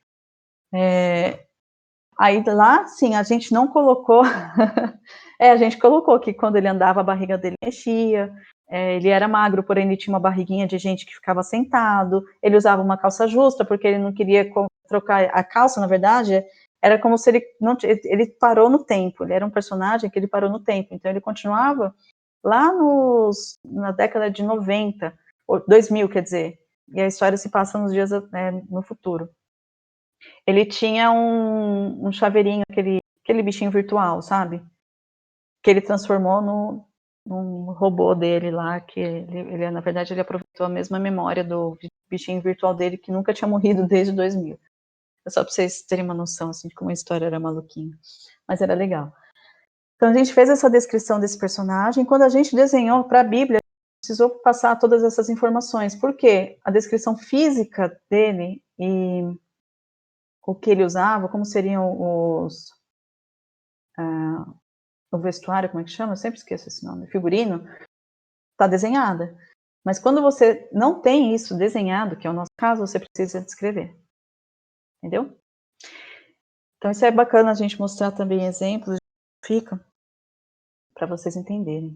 Aí lá, sim, a gente não colocou... a gente colocou que quando ele andava, a barriga dele mexia, Ele era magro, porém ele tinha uma barriguinha de gente que ficava sentado, ele usava uma calça justa, porque ele não queria trocar a calça, na verdade, era como se ele parou no tempo, ele era um personagem que ele parou no tempo, então ele continuava lá na década de 90, 2000, quer dizer, e a história se passa nos dias no futuro. Ele tinha um chaveirinho, aquele bichinho virtual, sabe? Que ele transformou num robô dele lá, que ele, na verdade, ele aproveitou a mesma memória do bichinho virtual dele, que nunca tinha morrido desde 2000. É só para vocês terem uma noção, assim, de como a história era maluquinha. Mas era legal. Então, a gente fez essa descrição desse personagem. Quando a gente desenhou para a Bíblia, precisou passar todas essas informações. Por quê? A descrição física dele e o que ele usava, como seriam o vestuário, como é que chama? Eu sempre esqueço esse nome. Figurino. Está desenhada. Mas quando você não tem isso desenhado, que é o nosso caso, você precisa descrever. Entendeu? Então, isso é bacana a gente mostrar também exemplos, fica, para vocês entenderem.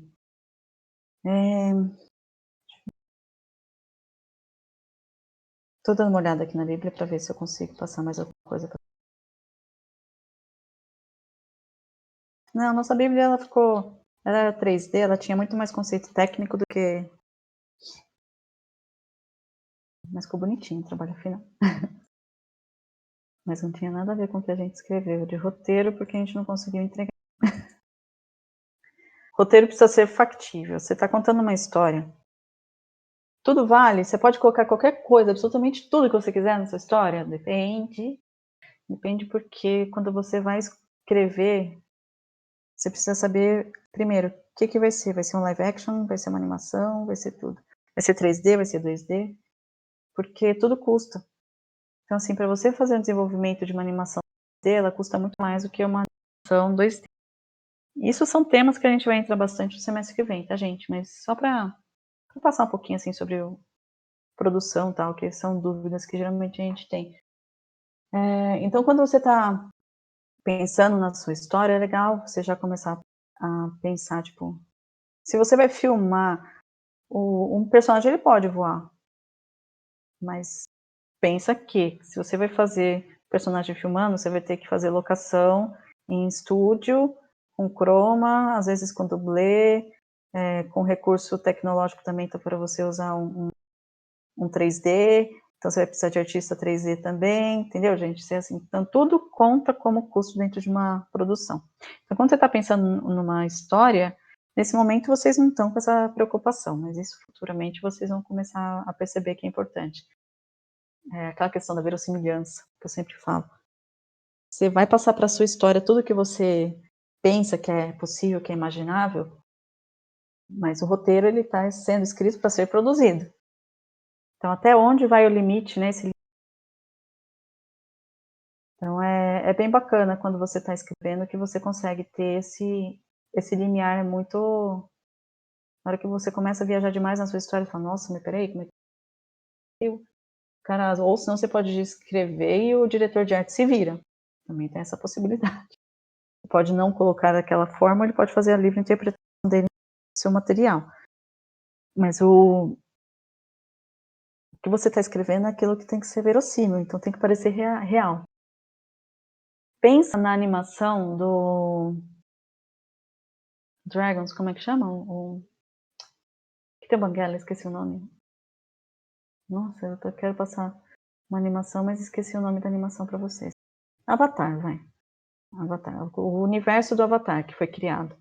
Estou dando uma olhada aqui na Bíblia para ver se eu consigo passar mais alguma coisa. Não, nossa Bíblia, ela era 3D, ela tinha muito mais conceito técnico do que... Mas ficou bonitinho, trabalho final. Mas não tinha nada a ver com o que a gente escreveu de roteiro, porque a gente não conseguiu entregar. Roteiro precisa ser factível. Você está contando uma história. Tudo vale? Você pode colocar qualquer coisa, absolutamente tudo que você quiser na sua história? Depende. Depende porque quando você vai escrever, você precisa saber, primeiro, o que vai ser? Vai ser um live action? Vai ser uma animação? Vai ser tudo? Vai ser 3D? Vai ser 2D? Porque tudo custa. Então, assim, para você fazer um desenvolvimento de uma animação 3D, ela custa muito mais do que uma animação 2D. Isso são temas que a gente vai entrar bastante no semestre que vem, tá, gente? Mas só para passar um pouquinho, assim, sobre produção e tal, que são dúvidas que geralmente a gente tem. Então, quando você está pensando na sua história, é legal você já começar a pensar, tipo, se você vai filmar, um personagem ele pode voar, mas pensa que se você vai fazer personagem filmando, você vai ter que fazer locação em estúdio, com chroma, às vezes com dublê, com recurso tecnológico também, então para você usar um 3D, então você vai precisar de artista 3D também, entendeu, gente? Assim, então tudo conta como custo dentro de uma produção. Então quando você está pensando numa história, nesse momento vocês não estão com essa preocupação, mas isso futuramente vocês vão começar a perceber que é importante. Aquela questão da verossimilhança, que eu sempre falo. Você vai passar para a sua história tudo que você pensa que é possível, que é imaginável, mas o roteiro ele está sendo escrito para ser produzido. Então, até onde vai o limite, né? Então, é bem bacana quando você está escrevendo que você consegue ter esse limiar muito... Na hora que você começa a viajar demais na sua história, você fala, nossa, mas peraí, como é que... Cara, ou senão você pode escrever e o diretor de arte se vira. Também tem essa possibilidade. Pode não colocar daquela forma, ele pode fazer a livre interpretação dele no seu material. Mas o que você está escrevendo é aquilo que tem que ser verossímil, então tem que parecer real. Pensa na animação do Dragons, como é que chama? Que tem Banguela, esqueci o nome. Nossa, eu quero passar uma animação, mas esqueci o nome da animação para vocês. Avatar, vai. Avatar, o universo do Avatar que foi criado.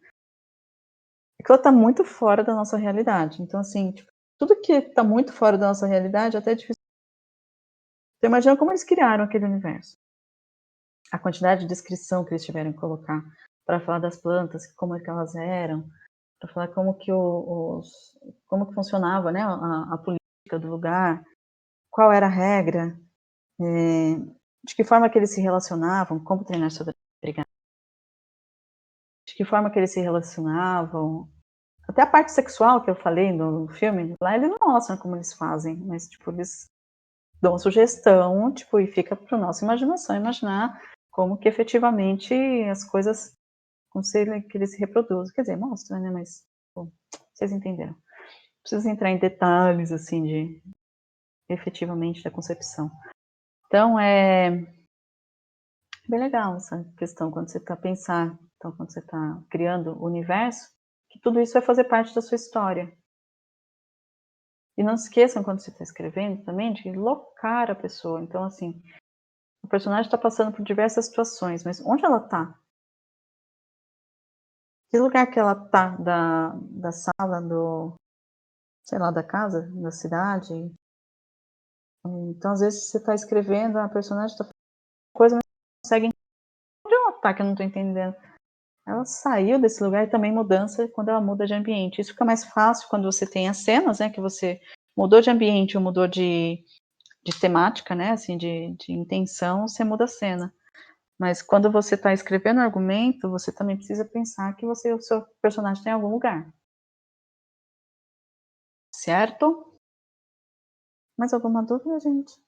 Aquilo está muito fora da nossa realidade. Então, assim, tipo, tudo que está muito fora da nossa realidade é até difícil. Você imagina como eles criaram aquele universo. A quantidade de descrição que eles tiveram que colocar para falar das plantas, como é que elas eram, para falar como que como que funcionava, né, a política do lugar, qual era a regra, de que forma que eles se relacionavam, como treinar sobre de que forma que eles se relacionavam, até a parte sexual que eu falei no filme, lá eles não mostram como eles fazem, mas tipo, eles dão uma sugestão, tipo, e fica para nossa imaginação imaginar como que efetivamente as coisas, como que eles se reproduzem, quer dizer, mostra, né, mas bom, vocês entenderam. preciso entrar em detalhes, assim, de efetivamente da concepção. Então, é bem legal essa questão quando você então, quando você está criando o universo, que tudo isso vai fazer parte da sua história. E não se esqueçam, quando você está escrevendo também, de locar a pessoa. Então, assim, o personagem está passando por diversas situações, mas onde ela está? Que lugar que ela está da sala, sei lá, da casa, da cidade? Então, às vezes, você está escrevendo, a personagem está fazendo coisa, mas não consegue. Onde ela está que eu não estou entendendo? Ela saiu desse lugar e também mudança quando ela muda de ambiente. Isso fica mais fácil quando você tem as cenas, né? Que você mudou de ambiente ou mudou de temática, né? Assim, de intenção, você muda a cena. Mas quando você está escrevendo argumento, você também precisa pensar que o seu personagem tem algum lugar. Certo? Mais alguma dúvida, gente?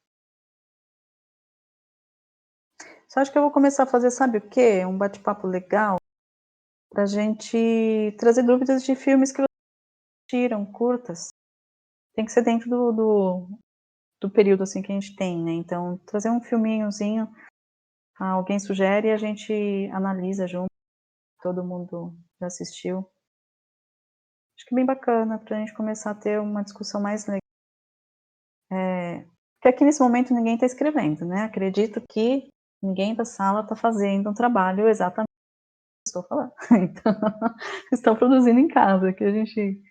Só acho que eu vou começar a fazer, sabe o quê? Um bate-papo legal pra gente trazer dúvidas de filmes que vocês tiram, curtas. Tem que ser dentro do período assim que a gente tem, né? Então, trazer um filminhozinho, alguém sugere e a gente analisa junto, todo mundo já assistiu. Acho que é bem bacana pra gente começar a ter uma discussão mais legal. Porque aqui nesse momento ninguém está escrevendo, né? Acredito que ninguém da sala está fazendo um trabalho exatamente o que estou falando. Então, estão produzindo em casa, que a gente,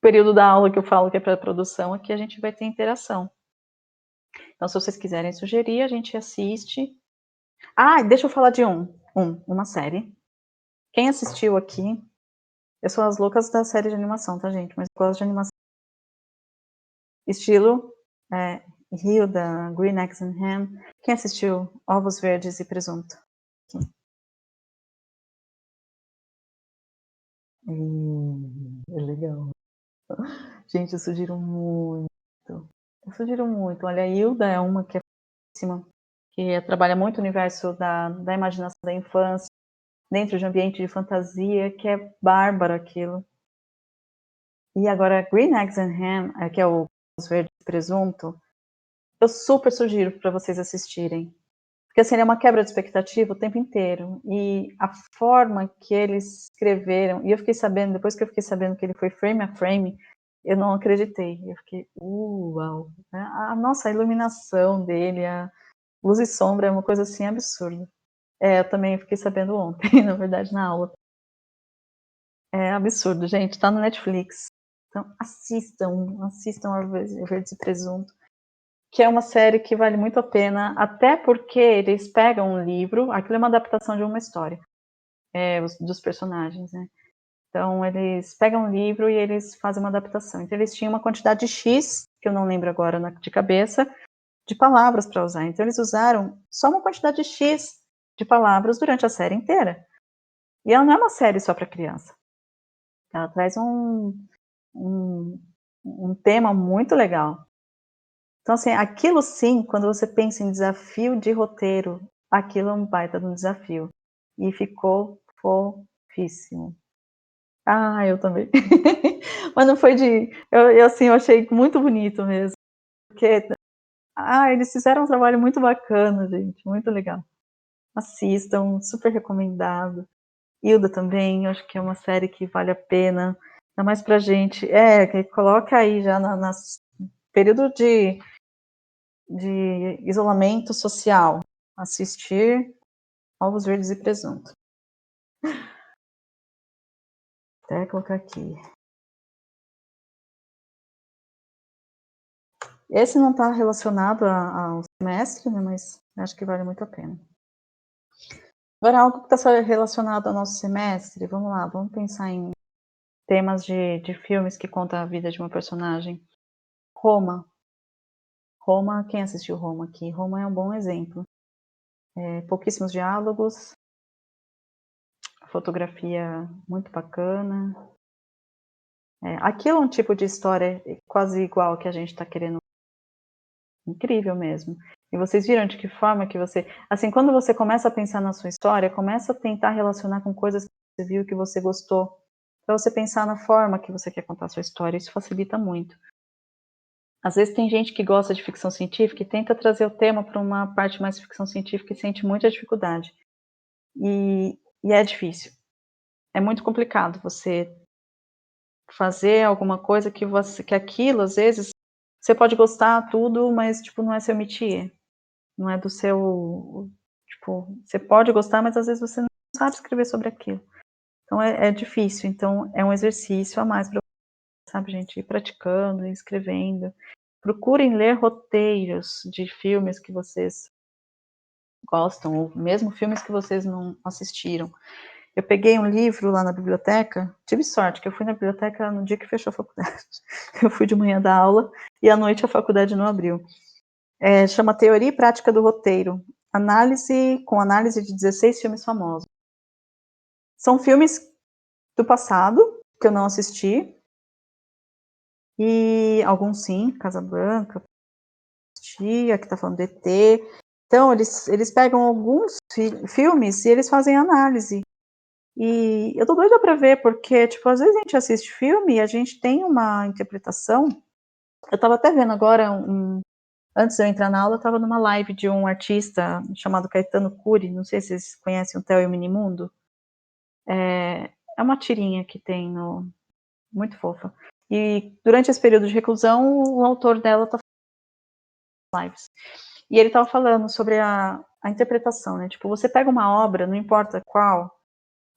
período da aula que eu falo que é para produção, aqui a gente vai ter interação. Então, se vocês quiserem sugerir, a gente assiste. Ah, deixa eu falar de uma série. Quem assistiu aqui, eu sou as loucas da série de animação, tá, gente? Mas eu gosto de animação. Estilo Rio, da Green Eggs and Ham. Quem assistiu Ovos Verdes e Presunto? Aqui. É legal. Gente, eu sugiro muito. Eu sugiro muito. Olha, a Hilda é uma que é péssima, que trabalha muito o universo da imaginação da infância, dentro de um ambiente de fantasia, que é bárbaro aquilo. E agora, Green Eggs and Ham, que é o Ovos Verdes e Presunto, eu super sugiro para vocês assistirem. Porque assim, ele é uma quebra de expectativa o tempo inteiro. E a forma que eles escreveram, e eu fiquei sabendo, depois que eu fiquei sabendo que ele foi frame a frame, eu não acreditei. Eu fiquei, uau! Nossa, a iluminação dele, a luz e sombra é uma coisa assim absurda. Eu também fiquei sabendo ontem, na verdade, na aula. É absurdo, gente, tá no Netflix. Então assistam a Verdes e Presunto, que é uma série que vale muito a pena, até porque eles pegam um livro, aquilo é uma adaptação de uma história, dos personagens, né? Então, eles pegam um livro e eles fazem uma adaptação. Então, eles tinham uma quantidade X, que eu não lembro agora de cabeça, de palavras para usar. Então, eles usaram só uma quantidade X de palavras durante a série inteira. E ela não é uma série só para criança. Ela traz um tema muito legal. Então, assim, aquilo sim, quando você pensa em desafio de roteiro, aquilo é um baita de um desafio. E ficou fofíssimo. Ah, eu também. Mas não foi assim, eu achei muito bonito mesmo. Porque, eles fizeram um trabalho muito bacana, gente, muito legal. Assistam, super recomendado. Hilda também, acho que é uma série que vale a pena. Ainda mais pra gente. Que coloca aí já no período de isolamento social. Assistir Ovos Verdes e Presunto. Até colocar aqui. Esse não está relacionado ao semestre, né, mas acho que vale muito a pena. Agora, algo que está relacionado ao nosso semestre, vamos lá, vamos pensar em temas de filmes que contam a vida de uma personagem. Roma, quem assistiu Roma aqui? Roma é um bom exemplo. Pouquíssimos diálogos, fotografia muito bacana. Aquilo é um tipo de história quase igual que a gente está querendo. Incrível mesmo. E vocês viram de que forma que você... Assim, quando você começa a pensar na sua história, começa a tentar relacionar com coisas que você viu que você gostou. para você pensar na forma que você quer contar a sua história, isso facilita muito. Às vezes tem gente que gosta de ficção científica e tenta trazer o tema para uma parte mais de ficção científica e sente muita dificuldade. E é difícil. É muito complicado você fazer alguma coisa que aquilo, às vezes, você pode gostar tudo, mas, tipo, não é seu métier, não é do seu, tipo, você pode gostar, mas às vezes você não sabe escrever sobre aquilo. Então é difícil, então é um exercício a mais para, sabe, gente, ir praticando, ir escrevendo. Procurem ler roteiros de filmes que vocês gostam, ou mesmo filmes que vocês não assistiram. Eu peguei um livro lá na biblioteca, tive sorte, que eu fui na biblioteca no dia que fechou a faculdade. Eu fui de manhã dar aula e à noite a faculdade não abriu. Chama Teoria e Prática do Roteiro, com análise de 16 filmes famosos. São filmes do passado, que eu não assisti, e alguns sim, Casablanca, assisti, aqui tá falando do ET. Então, eles pegam alguns filmes e eles fazem análise. E eu tô doida pra ver, porque, tipo, às vezes a gente assiste filme e a gente tem uma interpretação. Eu tava até vendo agora, antes de eu entrar na aula, eu tava numa live de um artista chamado Caetano Curi, não sei se vocês conhecem o Theo e o Minimundo. É uma tirinha que tem muito fofa. E durante esse período de reclusão, o autor dela tá fazendo lives. E ele tava falando sobre a interpretação, né? Tipo, você pega uma obra, não importa qual,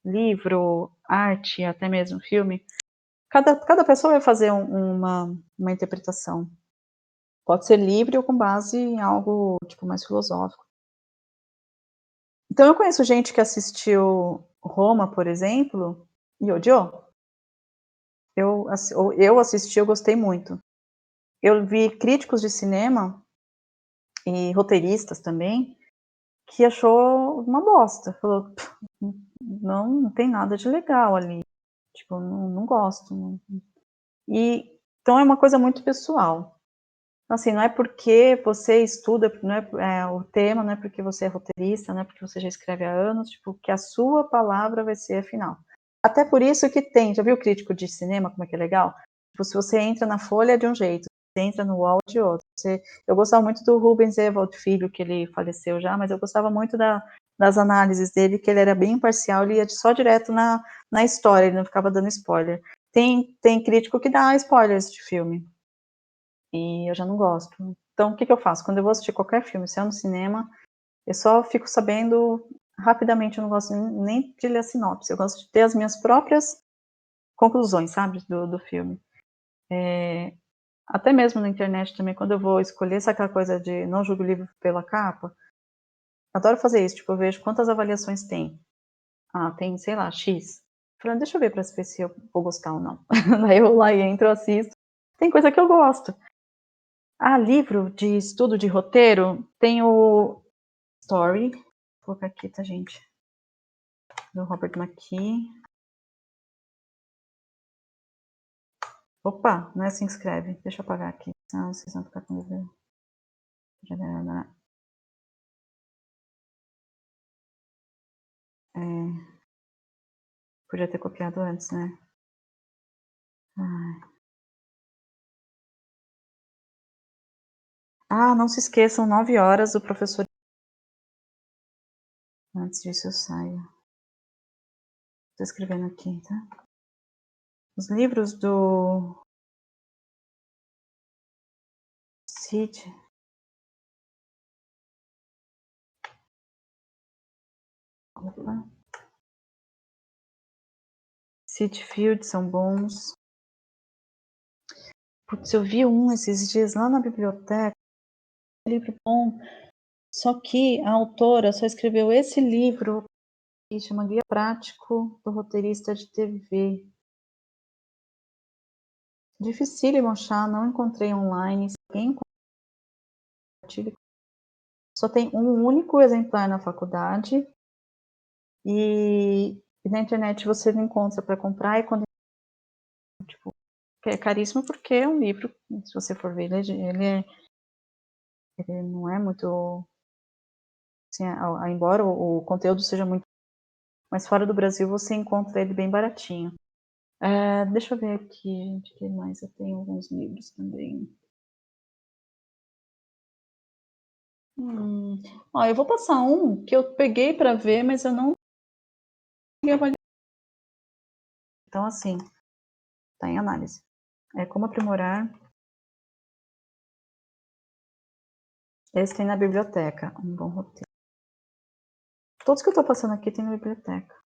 livro, arte, até mesmo filme, cada pessoa vai fazer uma interpretação. Pode ser livre ou com base em algo, tipo, mais filosófico. Então eu conheço gente que assistiu Roma, por exemplo, e odiou. Eu assisti, eu gostei muito. Eu vi críticos de cinema e roteiristas também, que achou uma bosta. Falou, não tem nada de legal ali. Tipo, não gosto. Então é uma coisa muito pessoal. Então, assim, não é porque você estuda, não é o tema, não é porque você é roteirista, não é porque você já escreve há anos, tipo, que a sua palavra vai ser a final. Até por isso que tem, já viu o crítico de cinema, como é que é legal? Tipo, se você entra na Folha de um jeito, você entra no UOL de outro. Eu gostava muito do Rubens Ewald Filho, que ele faleceu já, mas eu gostava muito das análises dele, que ele era bem imparcial, ele ia só direto na história, ele não ficava dando spoiler. Tem crítico que dá spoilers de filme, e eu já não gosto. Então, o que eu faço? Quando eu vou assistir qualquer filme, se é no cinema, eu só fico sabendo rapidamente, eu não gosto nem de ler a sinopse, eu gosto de ter as minhas próprias conclusões, sabe, do filme. Até mesmo na internet também, quando eu vou escolher, sabe aquela coisa de não julgo o livro pela capa? Adoro fazer isso, tipo, eu vejo quantas avaliações tem. Tem, sei lá, X. Falando, deixa eu ver pra ver se eu vou gostar ou não. Daí eu lá e entro, assisto. Tem coisa que eu gosto. Livro de estudo de roteiro, tem o Story, vou colocar aqui, tá, gente? Do Robert McKee. Opa, não é assim que escreve. Deixa eu apagar aqui, senão vocês vão ficar com dúvida. Podia ter copiado antes, né? Não se esqueçam, 9 horas, o professor... Antes disso eu saio. Tô escrevendo aqui, tá? Os livros do Sid. Opa. Sid Field são bons. Putz, eu vi um esses dias lá na biblioteca. Livro bom. Só que a autora só escreveu esse livro, que chama Guia Prático do Roteirista de TV. Dificílimo achar, não encontrei online. Só tem um único exemplar na faculdade. E na internet você não encontra para comprar. E quando tipo, é caríssimo, porque é um livro, se você for ver, ele não é muito... Assim, embora o conteúdo seja muito... Mas fora do Brasil você encontra ele bem baratinho. Deixa eu ver aqui, gente, o que mais? Eu tenho alguns livros também. Ó, eu vou passar um que eu peguei para ver, mas eu não consegui avaliar. Então, assim, tá em análise. Como aprimorar. Esse tem na biblioteca, um bom roteiro. Todos que eu tô passando aqui tem na biblioteca.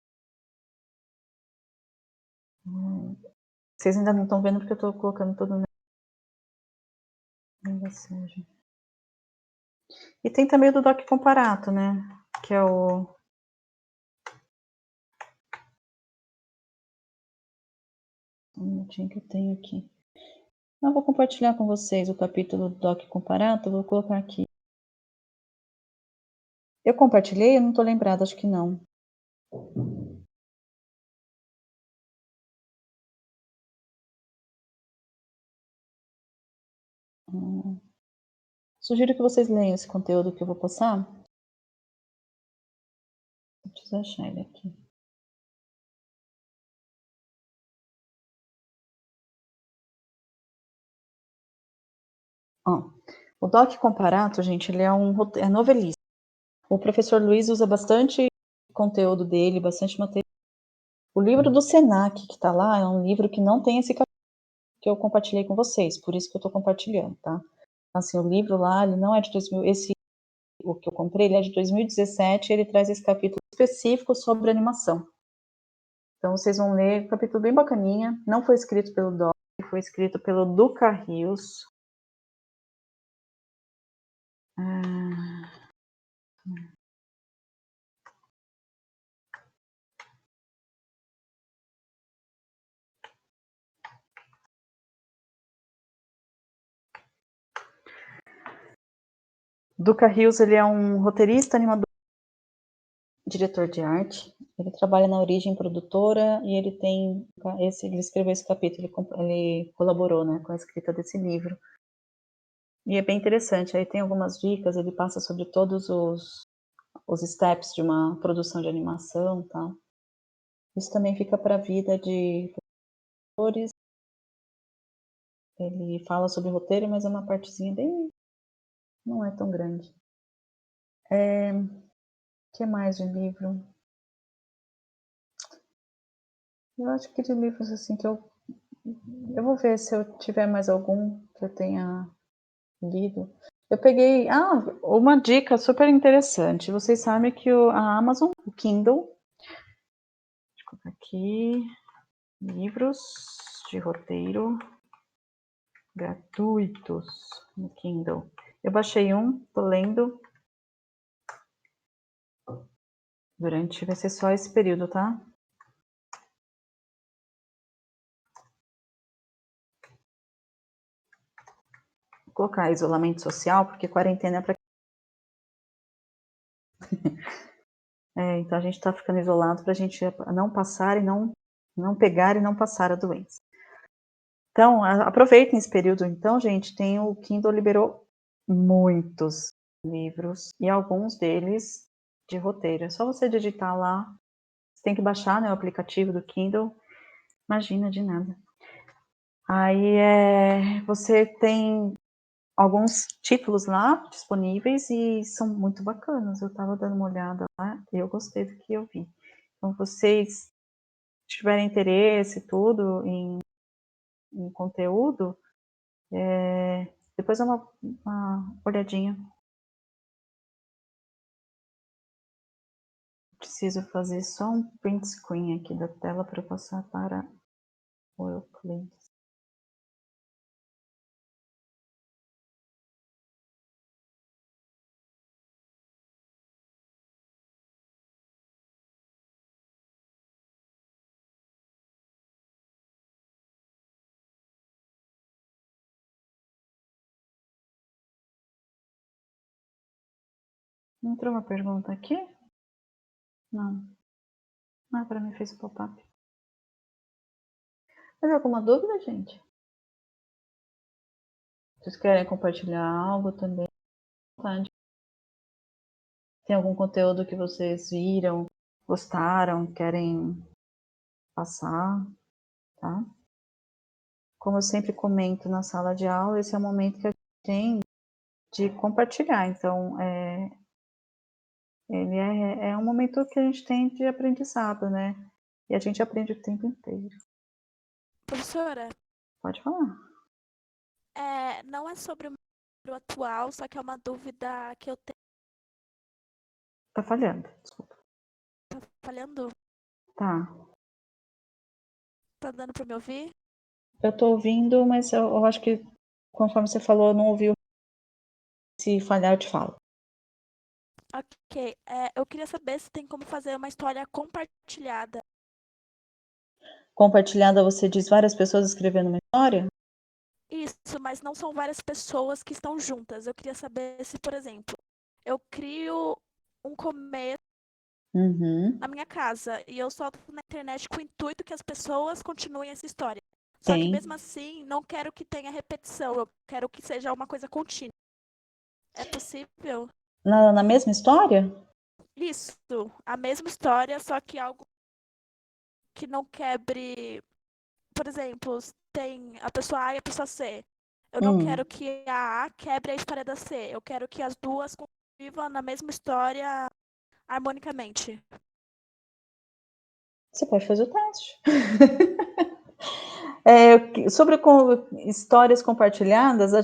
Vocês ainda não estão vendo porque eu tô colocando tudo na. E tem também o do Doc Comparato, né? Que é o. Um minutinho que eu tenho aqui. Eu vou compartilhar com vocês o capítulo do Doc Comparato, vou colocar aqui. Eu compartilhei? Eu não tô lembrada, acho que não. Sugiro que vocês leiam esse conteúdo que eu vou passar. Eu preciso achar ele aqui. Ó, o Doc Comparato, gente, ele é novelista. O professor Luiz usa bastante conteúdo dele, bastante material. O livro do Senac, que tá lá, é um livro que não tem esse capítulo que eu compartilhei com vocês, por isso que eu tô compartilhando, tá? Assim, o livro lá, ele não é de 2000, o que eu comprei, ele é de 2017, ele traz esse capítulo específico sobre animação. Então, vocês vão ler, um capítulo bem bacaninha, não foi escrito pelo Doc, foi escrito pelo Duca Rios. Duca Rios, ele é um roteirista, animador, diretor de arte. Ele trabalha na Origem Produtora e ele escreveu esse capítulo, ele colaborou, né, com a escrita desse livro. E é bem interessante, aí tem algumas dicas, ele passa sobre todos os steps de uma produção de animação, tá? Isso também fica para a vida de atores. Ele fala sobre roteiro, mas é uma partezinha bem, não é tão grande. Que mais de livro? Eu acho que de livros assim que eu vou ver se eu tiver mais algum que eu tenha lido. Eu peguei, uma dica super interessante. Vocês sabem que a Amazon, o Kindle, deixa eu colocar aqui, livros de roteiro gratuitos no Kindle. Eu baixei tô lendo vai ser só esse período, tá? Vou colocar isolamento social, porque quarentena é para então a gente está ficando isolado para a gente não passar e não pegar e não passar a doença. Então, aproveitem esse período. Então, gente, o Kindle liberou muitos livros e alguns deles de roteiro. É só você digitar lá. Você tem que baixar, né, o aplicativo do Kindle. Imagina, de nada. Aí você tem alguns títulos lá disponíveis e são muito bacanas. Eu estava dando uma olhada lá e eu gostei do que eu vi. Então, vocês tiverem interesse tudo em conteúdo, depois dá uma olhadinha. Preciso fazer só um print screen aqui da tela para passar para o Euclides. Entrou uma pergunta aqui? Não. Para mim fez o pop-up. Mas alguma dúvida, gente? Vocês querem compartilhar algo também? Tem algum conteúdo que vocês viram, gostaram, querem passar? tá? Como eu sempre comento na sala de aula, esse é o momento que a gente tem de compartilhar. Então, ele é um momento que a gente tem de aprendizado, né? E a gente aprende o tempo inteiro. Professora, Pode falar. não é sobre o meu atual, só que é uma dúvida que eu tenho. Tá falhando, desculpa. Tá falhando? Tá. Tá dando pra me ouvir? Eu tô ouvindo, mas eu acho que conforme você falou, eu não ouvi. Se falhar, eu te falo. Ok. Eu queria saber se tem como fazer uma história compartilhada. Compartilhada, você diz várias pessoas escrevendo uma história? Isso, mas não são várias pessoas que estão juntas. Eu queria saber se, por exemplo, eu crio um começo Uhum. na minha casa e eu solto na internet com o intuito que as pessoas continuem essa história. Só que Tem. mesmo assim, não quero que tenha repetição, eu quero que seja uma coisa contínua. É possível? Na mesma história? Isso, a mesma história, só que algo que não quebre. Por exemplo, tem a pessoa A e a pessoa C. Eu não quero que a A quebre a história da C. Eu quero que as duas convivam na mesma história harmonicamente. Você pode fazer o teste. Sobre histórias compartilhadas, a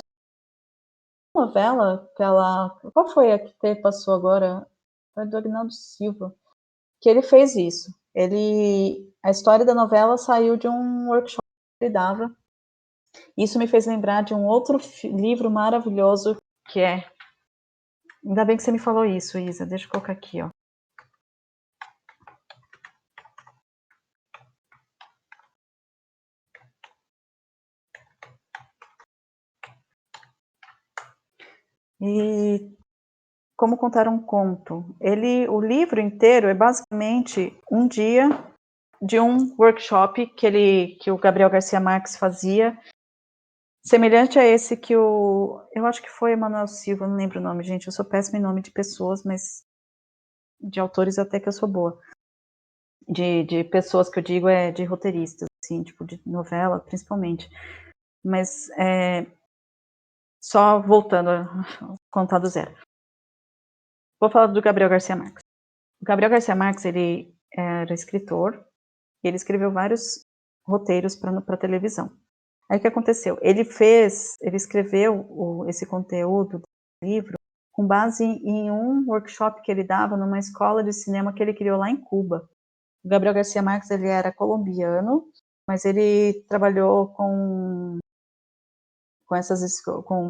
novela que ela. Qual foi a que passou agora? Foi do Agnaldo Silva. Que ele fez isso. A história da novela saiu de um workshop que ele dava. Isso me fez lembrar de um outro livro maravilhoso que é. Ainda bem que você me falou isso, Isa. Deixa eu colocar aqui, ó. E Como contar um conto. O livro inteiro é basicamente um dia de um workshop que o Gabriel Garcia Marques fazia, semelhante a esse que eu acho que foi Emanuel Silva, não lembro o nome, gente, eu sou péssima em nome de pessoas, mas de autores até que eu sou boa. De pessoas que eu digo de roteiristas, assim, tipo de novela, principalmente. Mas só voltando a contar do zero. Vou falar do Gabriel Garcia Marques. O Gabriel Garcia Marques, ele era escritor e ele escreveu vários roteiros para televisão. Aí o que aconteceu? Ele escreveu esse conteúdo do livro com base em um workshop que ele dava numa escola de cinema que ele criou lá em Cuba. O Gabriel Garcia Marques, ele era colombiano, mas ele trabalhou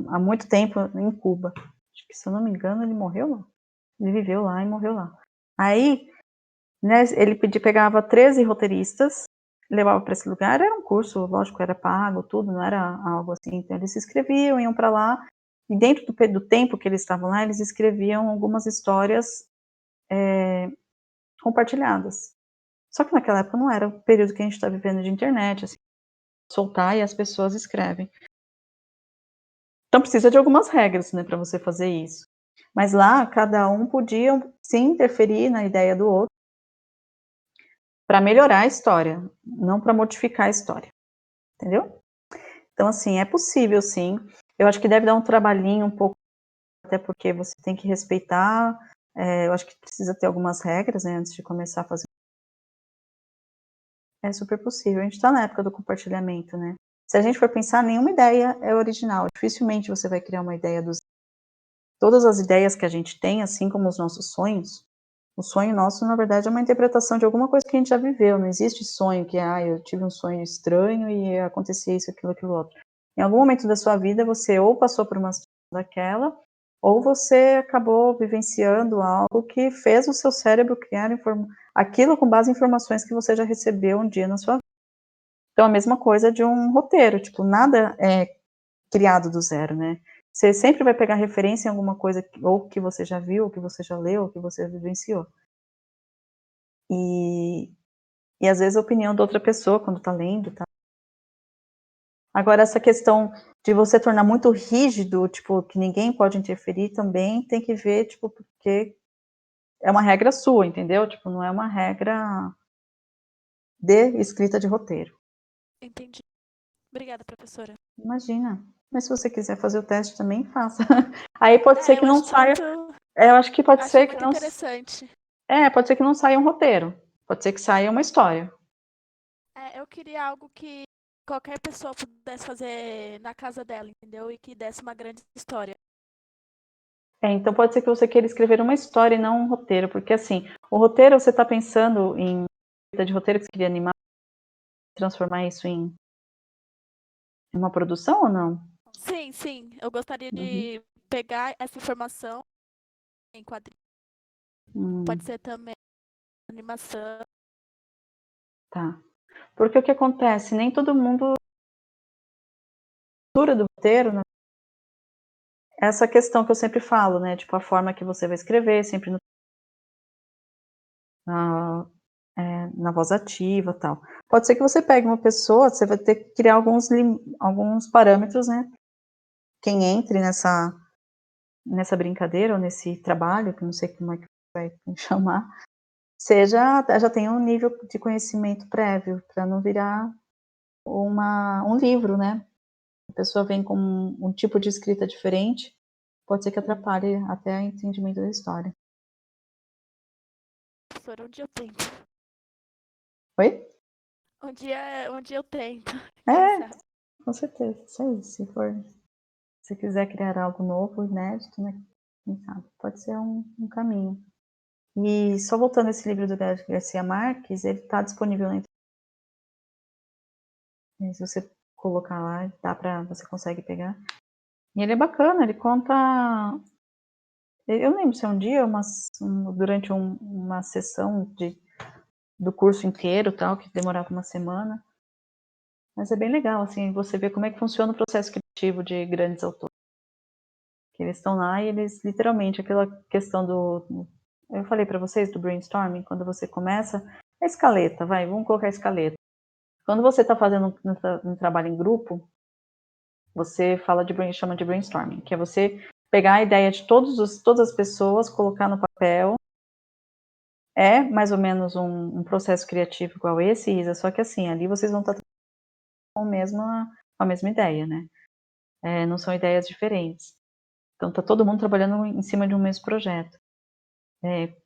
há muito tempo em Cuba. Acho que, se eu não me engano, ele morreu lá. Ele viveu lá e morreu lá. Aí, né, ele pegava 13 roteiristas, levava para esse lugar, era um curso, lógico, era pago, tudo, não era algo assim. Então, eles se inscreviam, iam para lá, e dentro do tempo que eles estavam lá, eles escreviam algumas histórias compartilhadas. Só que naquela época não era o período que a gente está vivendo de internet, assim, soltar e as pessoas escrevem. Então precisa de algumas regras, né, para você fazer isso. Mas lá, cada um podia sim interferir na ideia do outro para melhorar a história, não para modificar a história, entendeu? Então, assim, é possível sim. Eu acho que deve dar um trabalhinho um pouco, até porque você tem que respeitar, eu acho que precisa ter algumas regras, né, antes de começar a fazer. É super possível. A gente está na época do compartilhamento, né? Se a gente for pensar, nenhuma ideia é original. Dificilmente você vai criar uma ideia dos. Todas as ideias que a gente tem, assim como os nossos sonhos, o sonho nosso, na verdade, é uma interpretação de alguma coisa que a gente já viveu. Não existe sonho que, eu tive um sonho estranho e acontecia isso, aquilo outro. Em algum momento da sua vida, você ou passou por uma situação daquela, ou você acabou vivenciando algo que fez o seu cérebro criar aquilo com base em informações que você já recebeu um dia na sua vida. Então, a mesma coisa de um roteiro, tipo, nada é criado do zero, né? Você sempre vai pegar referência em alguma coisa, ou que você já viu, ou que você já leu, ou que você vivenciou. E às vezes a opinião da outra pessoa, quando tá lendo, tá? Agora, essa questão de você tornar muito rígido, tipo, que ninguém pode interferir, também tem que ver, tipo, porque é uma regra sua, entendeu? Tipo, não é uma regra de escrita de roteiro. Entendi. Obrigada, professora. Imagina. Mas se você quiser fazer o teste também, faça. Aí pode ser que Eu não saia. Eu acho que pode achei ser que muito não. interessante. Pode ser que não saia um roteiro. Pode ser que saia uma história. Eu queria algo que qualquer pessoa pudesse fazer na casa dela, entendeu? E que desse uma grande história. Então pode ser que você queira escrever uma história e não um roteiro, porque assim, o roteiro você está pensando em de roteiro que você queria animar, transformar isso em uma produção ou não? Sim, sim. Eu gostaria Uhum. de pegar essa informação em quadrinhos. Pode ser também animação. Tá. Porque o que acontece? Nem todo mundo leitura do roteiro, né? Essa questão que eu sempre falo, né? Tipo, a forma que você vai escrever, sempre na voz ativa e tal. Pode ser que você pegue uma pessoa, você vai ter que criar alguns parâmetros, né? Quem entre nessa brincadeira ou nesse trabalho, que não sei como é que vai chamar, já tenha um nível de conhecimento prévio, para não virar um livro, né? A pessoa vem com um tipo de escrita diferente, pode ser que atrapalhe até o entendimento da história. Professora, um dia eu tento. Oi? Um dia eu tento. Quem É, sabe? com certeza. Isso aí. Se quiser criar algo novo, inédito, né? Quem sabe? Pode ser um caminho. E só voltando a esse livro do Garcia Marques, ele está disponível na internet. Se você colocar lá, você consegue pegar. E ele é bacana, ele conta. Eu não lembro se é um dia, durante uma sessão do curso inteiro, tal, que demorava uma semana. Mas é bem legal, assim, você vê como é que funciona o processo criativo de grandes autores. Que eles estão lá e eles, literalmente, aquela questão eu falei para vocês do brainstorming, quando você começa, a escaleta, vamos colocar a escaleta. Quando você está fazendo um trabalho em grupo, você chama de brainstorming, que é você pegar a ideia de todas as pessoas, colocar no papel. É mais ou menos um processo criativo igual esse, Isa, só que assim, ali vocês vão estar com a mesma ideia, né? Não são ideias diferentes. Então tá todo mundo trabalhando em cima de um mesmo projeto.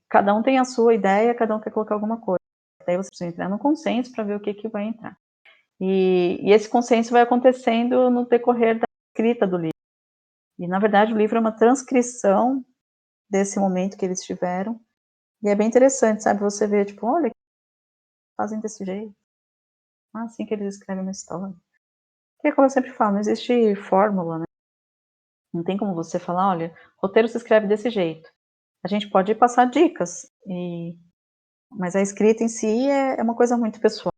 Cada um tem a sua ideia, cada um quer colocar alguma coisa. Daí você precisa entrar no consenso para ver o que vai entrar. E esse consenso vai acontecendo no decorrer da escrita do livro. E na verdade o livro é uma transcrição desse momento que eles tiveram. E é bem interessante, sabe? Você vê, tipo, olha, fazem desse jeito. Assim que eles escrevem uma história. Porque, como eu sempre falo, não existe fórmula, né? Não tem como você falar, olha, roteiro se escreve desse jeito. A gente pode passar dicas, mas a escrita em si é uma coisa muito pessoal,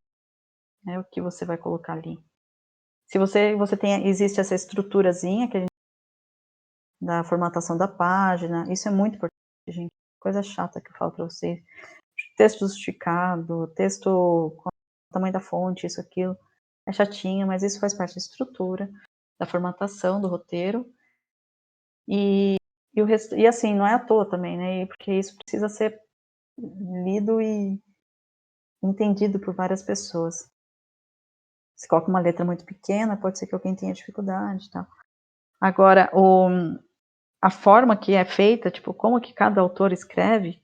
né? O que você vai colocar ali. Se existe essa estruturazinha da formatação da página, isso é muito importante, gente. Coisa chata que eu falo para vocês. Texto justificado, texto com o tamanho da fonte, isso, aquilo. É chatinho, mas isso faz parte da estrutura, da formatação do roteiro. E assim, não é à toa também, né? Porque isso precisa ser lido e entendido por várias pessoas. Se coloca uma letra muito pequena, pode ser que alguém tenha dificuldade e tal. Agora, a forma que é feita, tipo, como que cada autor escreve,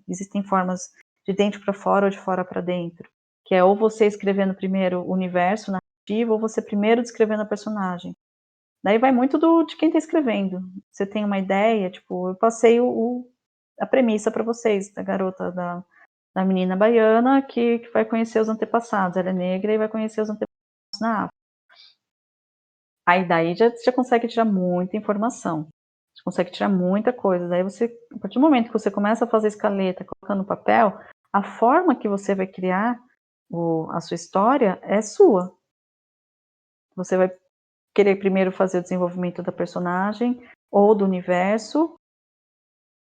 existem formas de dentro para fora ou de fora para dentro, que é ou você escrevendo primeiro o universo narrativo, ou você primeiro descrevendo a personagem. Daí vai muito de quem está escrevendo. Você tem uma ideia, tipo, eu passei a premissa para vocês, da garota, da menina baiana que vai conhecer os antepassados. Ela é negra e vai conhecer os antepassados na África. Aí daí já consegue tirar muita informação. Você consegue tirar muita coisa. Daí a partir do momento que você começa a fazer escaleta, colocando no papel, a forma que você vai criar a sua história é sua. Você vai querer primeiro fazer o desenvolvimento da personagem ou do universo.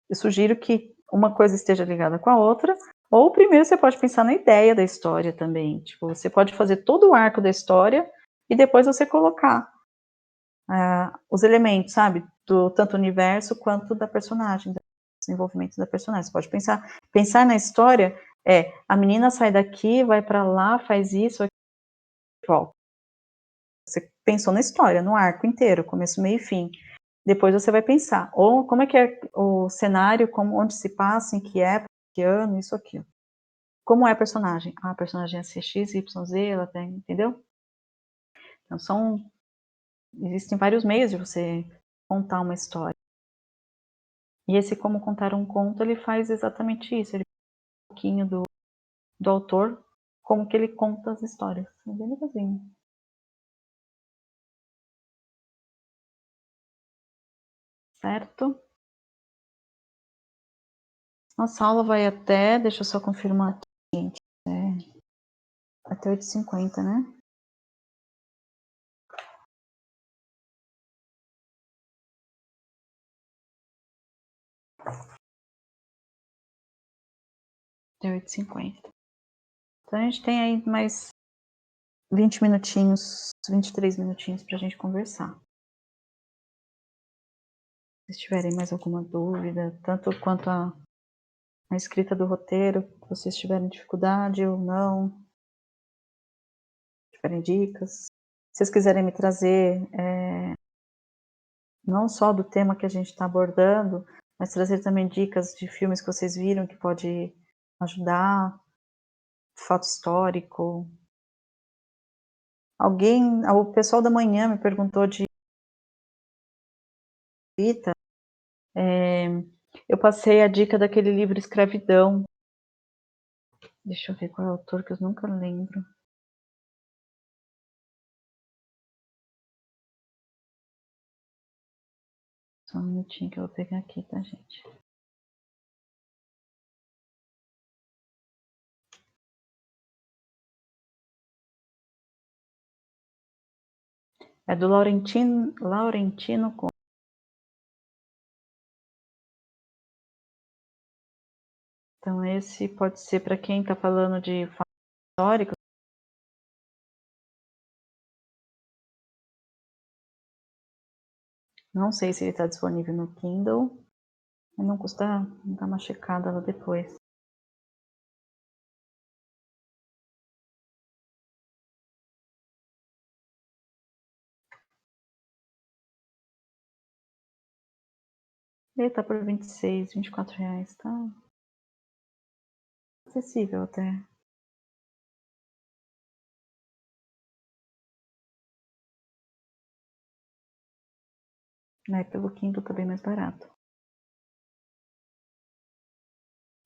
Eu sugiro que uma coisa esteja ligada com a outra, ou primeiro você pode pensar na ideia da história também. Tipo, você pode fazer todo o arco da história e depois você colocar os elementos, sabe? Tanto universo quanto da personagem, do desenvolvimento da personagem. Você pode pensar na história, a menina sai daqui, vai para lá, faz isso, volta. Você pensou na história, no arco inteiro, começo, meio e fim. Depois você vai pensar, ou como é que é o cenário, onde se passa, em que época, que ano, isso, aquilo. Como é a personagem? Ah, a personagem é assim, X, Y, Z, ela tem, entendeu? Então existem vários meios de você contar uma história. E esse Como Contar um Conto, ele faz exatamente isso, ele faz um pouquinho do autor, como que ele conta as histórias. É bem legalzinho. Certo? Nossa aula vai até, deixa eu só confirmar aqui, gente, até 8h50, né? Até 8h50. Então a gente tem aí mais 20 minutinhos, 23 minutinhos pra gente conversar. Se tiverem mais alguma dúvida, tanto quanto a escrita do roteiro, se vocês tiverem dificuldade ou não, tiverem dicas. Se vocês quiserem me trazer, não só do tema que a gente está abordando, mas trazer também dicas de filmes que vocês viram que pode ajudar, fato histórico. O pessoal da manhã me perguntou de Vita, eu passei a dica daquele livro Escravidão. Deixa eu ver qual é o autor, que eu nunca lembro. Só um minutinho que eu vou pegar aqui, tá, gente? É do Laurentino Conte. Então esse pode ser para quem está falando de fatos históricos. Não sei se ele está disponível no Kindle. Mas não custa dar uma checada lá depois. Ele tá por R$26, R$24, tá acessível até. Né, pelo Kindle tá bem mais barato.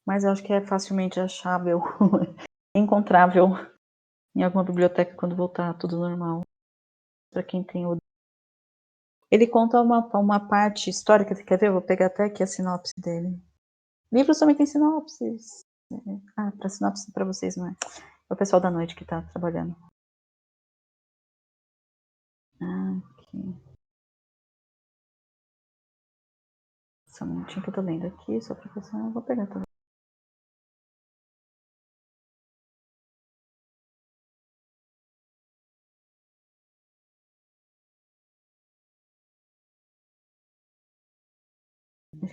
Mas eu acho que é facilmente achável, encontrável em alguma biblioteca quando voltar tudo normal. Para quem tem o... Ele conta uma parte histórica, você quer ver? Eu vou pegar até aqui a sinopse dele. Livros também tem sinopses. Ah, para sinopse para vocês, não é? É o pessoal da noite que tá trabalhando. Aqui. Só um minutinho que eu tô lendo aqui, só pra você. Eu vou pegar também.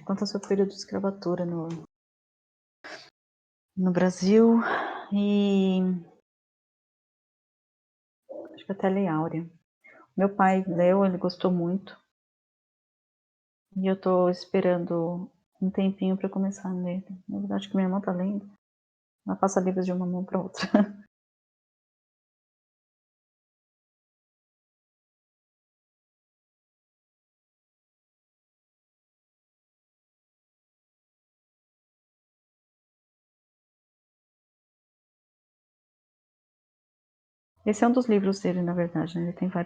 Conta sobre o período de escravatura no Brasil e acho que até a Lei Áurea. Meu pai leu, ele gostou muito e eu tô esperando um tempinho para começar a ler. Na verdade, que minha irmã tá lendo, ela passa livros de uma mão para outra. Esse é um dos livros dele, na verdade, né? Ele tem vários.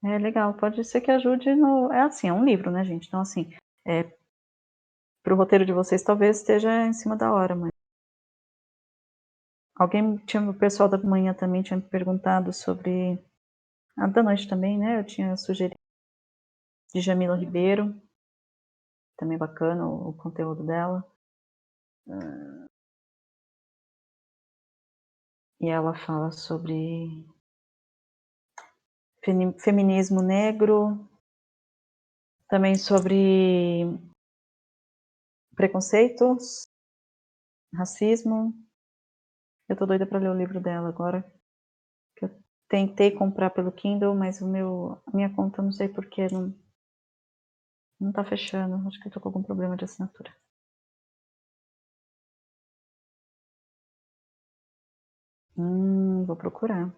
É legal, pode ser que ajude no... É assim, é um livro, né, gente? Então, assim, pro roteiro de vocês talvez esteja em cima da hora, mas... o pessoal da manhã também tinha me perguntado sobre... A da noite também, né? Eu tinha sugerido de Jamila Ribeiro, também bacana o conteúdo dela. E ela fala sobre feminismo negro, também sobre preconceitos, racismo, Eu tô doida pra ler o livro dela agora. Que eu tentei comprar pelo Kindle, mas a minha conta, não sei porquê, não tá fechando. Acho que eu tô com algum problema de assinatura. Vou procurar.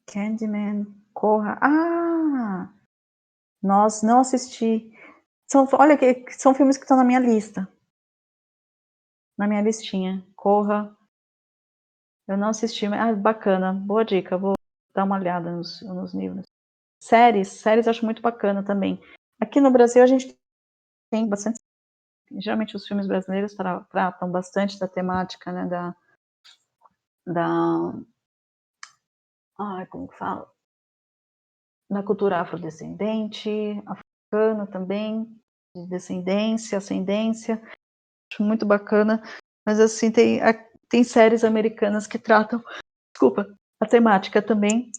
Candyman, Corra. Ah! Nós não assisti. Olha, são filmes que estão na minha lista. Na minha listinha. Corra. Eu não assisti, mas bacana. Boa dica. Vou dar uma olhada nos livros. Séries eu acho muito bacana também. Aqui no Brasil a gente tem bastante. Geralmente os filmes brasileiros tratam bastante da temática, né, como que fala? Da cultura afrodescendente, africana também, de descendência, ascendência. Acho muito bacana. Mas assim, tem séries americanas que tratam, desculpa, a temática também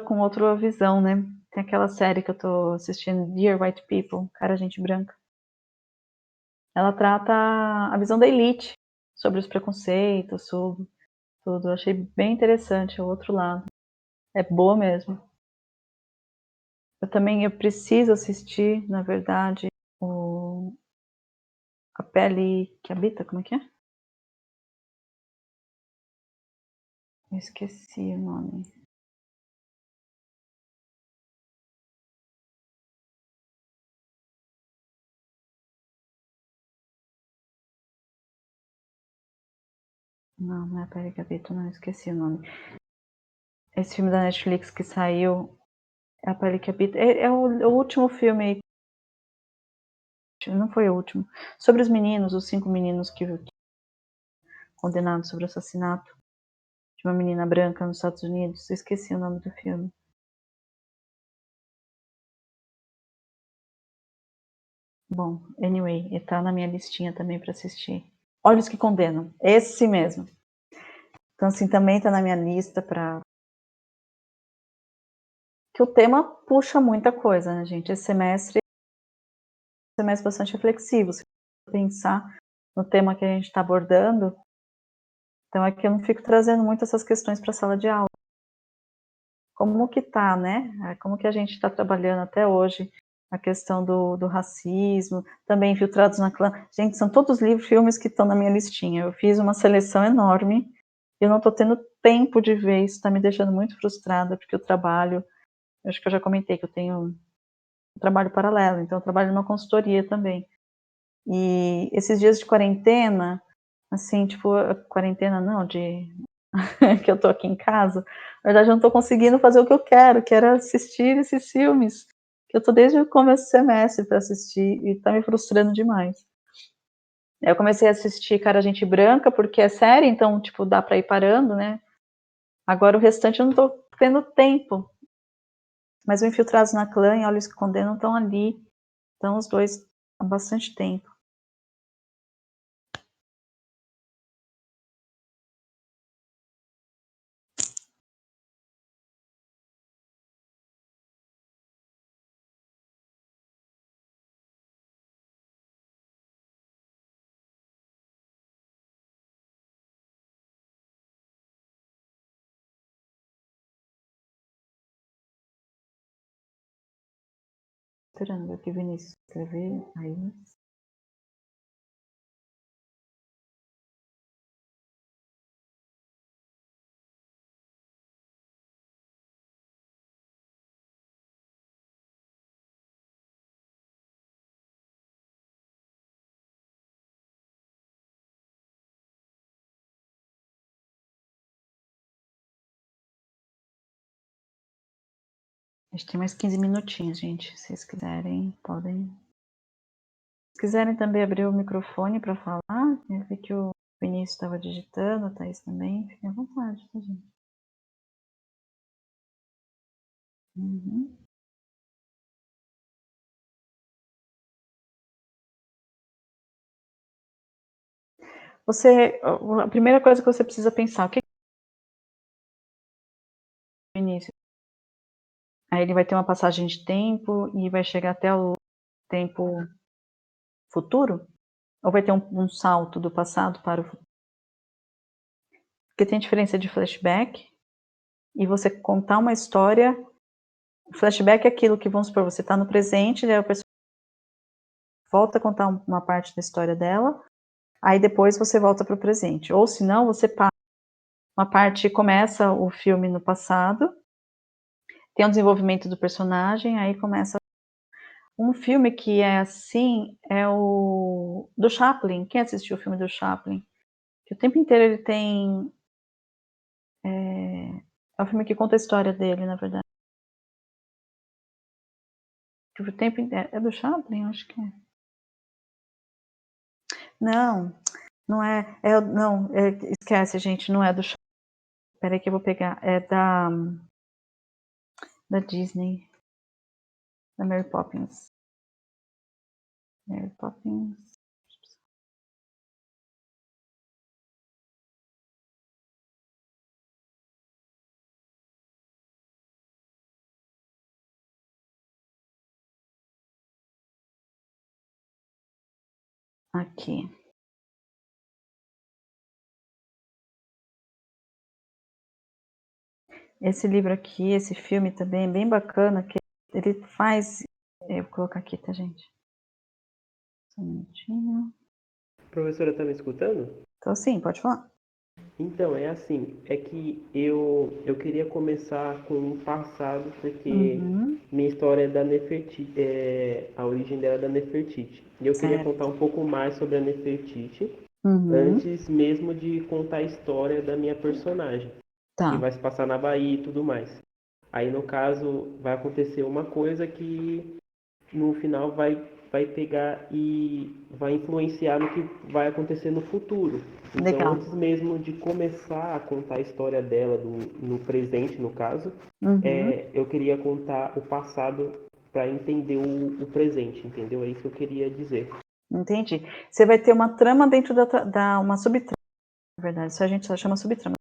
com outra visão, né? Tem aquela série que eu tô assistindo, Dear White People, Cara Gente Branca. Ela trata a visão da elite sobre os preconceitos, sobre tudo. Eu achei bem interessante o outro lado. É boa mesmo. Eu preciso assistir, na verdade, A Pele que Habita, como é que é? Eu esqueci o nome. Não é A Pele que Habita, não, esqueci o nome. Esse filme da Netflix que saiu, A Pele que Habita, é o último filme, não foi o último, sobre os meninos, os 5 meninos que condenados sobre o assassinato de uma menina branca nos Estados Unidos. Eu esqueci o nome do filme. Bom, anyway, ele tá na minha listinha também para assistir. Olhos que Condenam, esse mesmo. Então, assim, também tá na minha lista que o tema puxa muita coisa, né, gente? Esse semestre é um semestre bastante reflexivo. Se pensar no tema que a gente está abordando, então aqui eu não fico trazendo muito essas questões para a sala de aula. Como que tá, né? Como que a gente está trabalhando até hoje a questão do racismo, também Infiltrados na Clã. Gente, são todos livros, filmes que estão na minha listinha. Eu fiz uma seleção enorme e eu não estou tendo tempo de ver, isso está me deixando muito frustrada, porque eu trabalho, eu acho que eu já comentei que eu tenho um trabalho paralelo, então eu trabalho numa consultoria também. E esses dias de quarentena, assim, tipo, quarentena não, que eu tô aqui em casa, na verdade eu não tô conseguindo fazer o que eu quero, que era assistir esses filmes, que eu tô desde o começo do semestre para assistir, e tá me frustrando demais. Eu comecei a assistir Cara Gente Branca, porque é série, então, tipo, dá pra ir parando, né? Agora o restante eu não tô tendo tempo. Mas o Infiltrados na Clã e Olhos que Condenam estão ali, estão os dois há bastante tempo. Esperando aqui o Vinícius escrever, aí. A gente tem mais 15 minutinhos, gente. Se vocês quiserem, podem. Se quiserem também abrir o microfone para falar, eu vi que o Vinícius estava digitando, a Thaís também. Fiquem à vontade, tá, gente? Uhum. A primeira coisa que você precisa pensar, o que Aí ele vai ter uma passagem de tempo e vai chegar até o tempo futuro? Ou vai ter um salto do passado para o futuro? Porque tem diferença de flashback e você contar uma história. O flashback é aquilo que, vamos supor, você está no presente, daí a pessoa volta a contar uma parte da história dela, aí depois você volta para o presente. Ou se não, você passa uma parte, começa o filme no passado, tem o desenvolvimento do personagem, aí começa. Um filme que é assim é o do Chaplin. Quem assistiu o filme do Chaplin? Que o tempo inteiro ele tem. É um filme que conta a história dele, na verdade. Que o tempo inteiro. É do Chaplin? Acho que é. Não, não é. Não, esquece, gente, não é do Chaplin. Peraí que eu vou pegar. É da Disney. Da Mary Poppins. Mary Poppins. Aqui. Esse livro aqui, esse filme também é bem bacana, que ele faz. Eu vou colocar aqui, tá, gente? Só um minutinho. Professora, tá me escutando? Então, sim, pode falar. Então, é assim, é que eu queria começar com o passado, porque Uhum, minha história é da Nefertiti, a origem dela é da Nefertiti. E eu queria certo. contar um pouco mais sobre a Nefertiti, Uhum, antes mesmo de contar a história da minha personagem, que tá, vai se passar na Bahia e tudo mais. Aí, no caso, vai acontecer uma coisa que no final vai pegar e vai influenciar no que vai acontecer no futuro. Então, legal. antes mesmo de começar a contar a história dela, no presente, no caso, Uhum, eu queria contar o passado para entender o presente, entendeu? É isso que eu queria dizer. entendi. Você vai ter uma trama dentro uma subtrama, na verdade. Isso a gente só chama subtrama.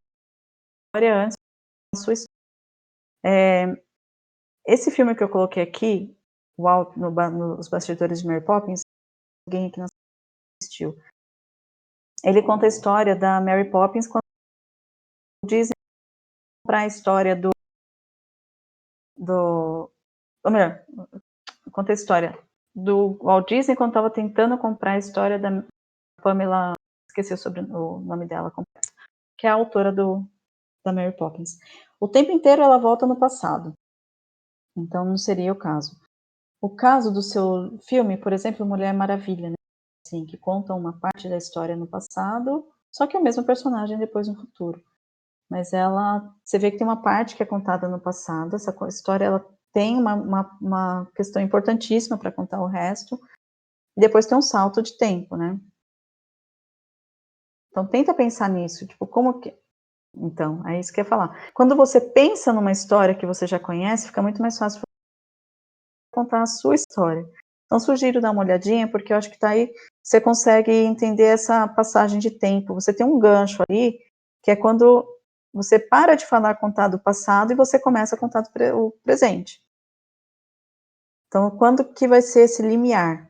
História antes da sua história. Esse filme que eu coloquei aqui, nos bastidores de Mary Poppins, alguém que não assistiu, ele conta a história da Mary Poppins quando dizem para a história ou melhor, conta a história do Walt Disney quando estava tentando comprar a história da Pamela, esqueci o nome dela completo, que é a autora da Mary Poppins. O tempo inteiro ela volta no passado, então não seria o caso. O caso do seu filme, por exemplo, Mulher Maravilha, né? Assim, que conta uma parte da história no passado, só que é o mesmo personagem depois no futuro. Mas você vê que tem uma parte que é contada no passado, essa história ela tem uma questão importantíssima para contar o resto, e depois tem um salto de tempo, né? Então tenta pensar nisso, tipo, como que. Então, é isso que eu ia falar. Quando você pensa numa história que você já conhece, fica muito mais fácil contar a sua história. Então, sugiro dar uma olhadinha, porque eu acho que tá aí, você consegue entender essa passagem de tempo. Você tem um gancho ali, que é quando você para de contar do passado e você começa a contar o presente. Então, quando que vai ser esse limiar?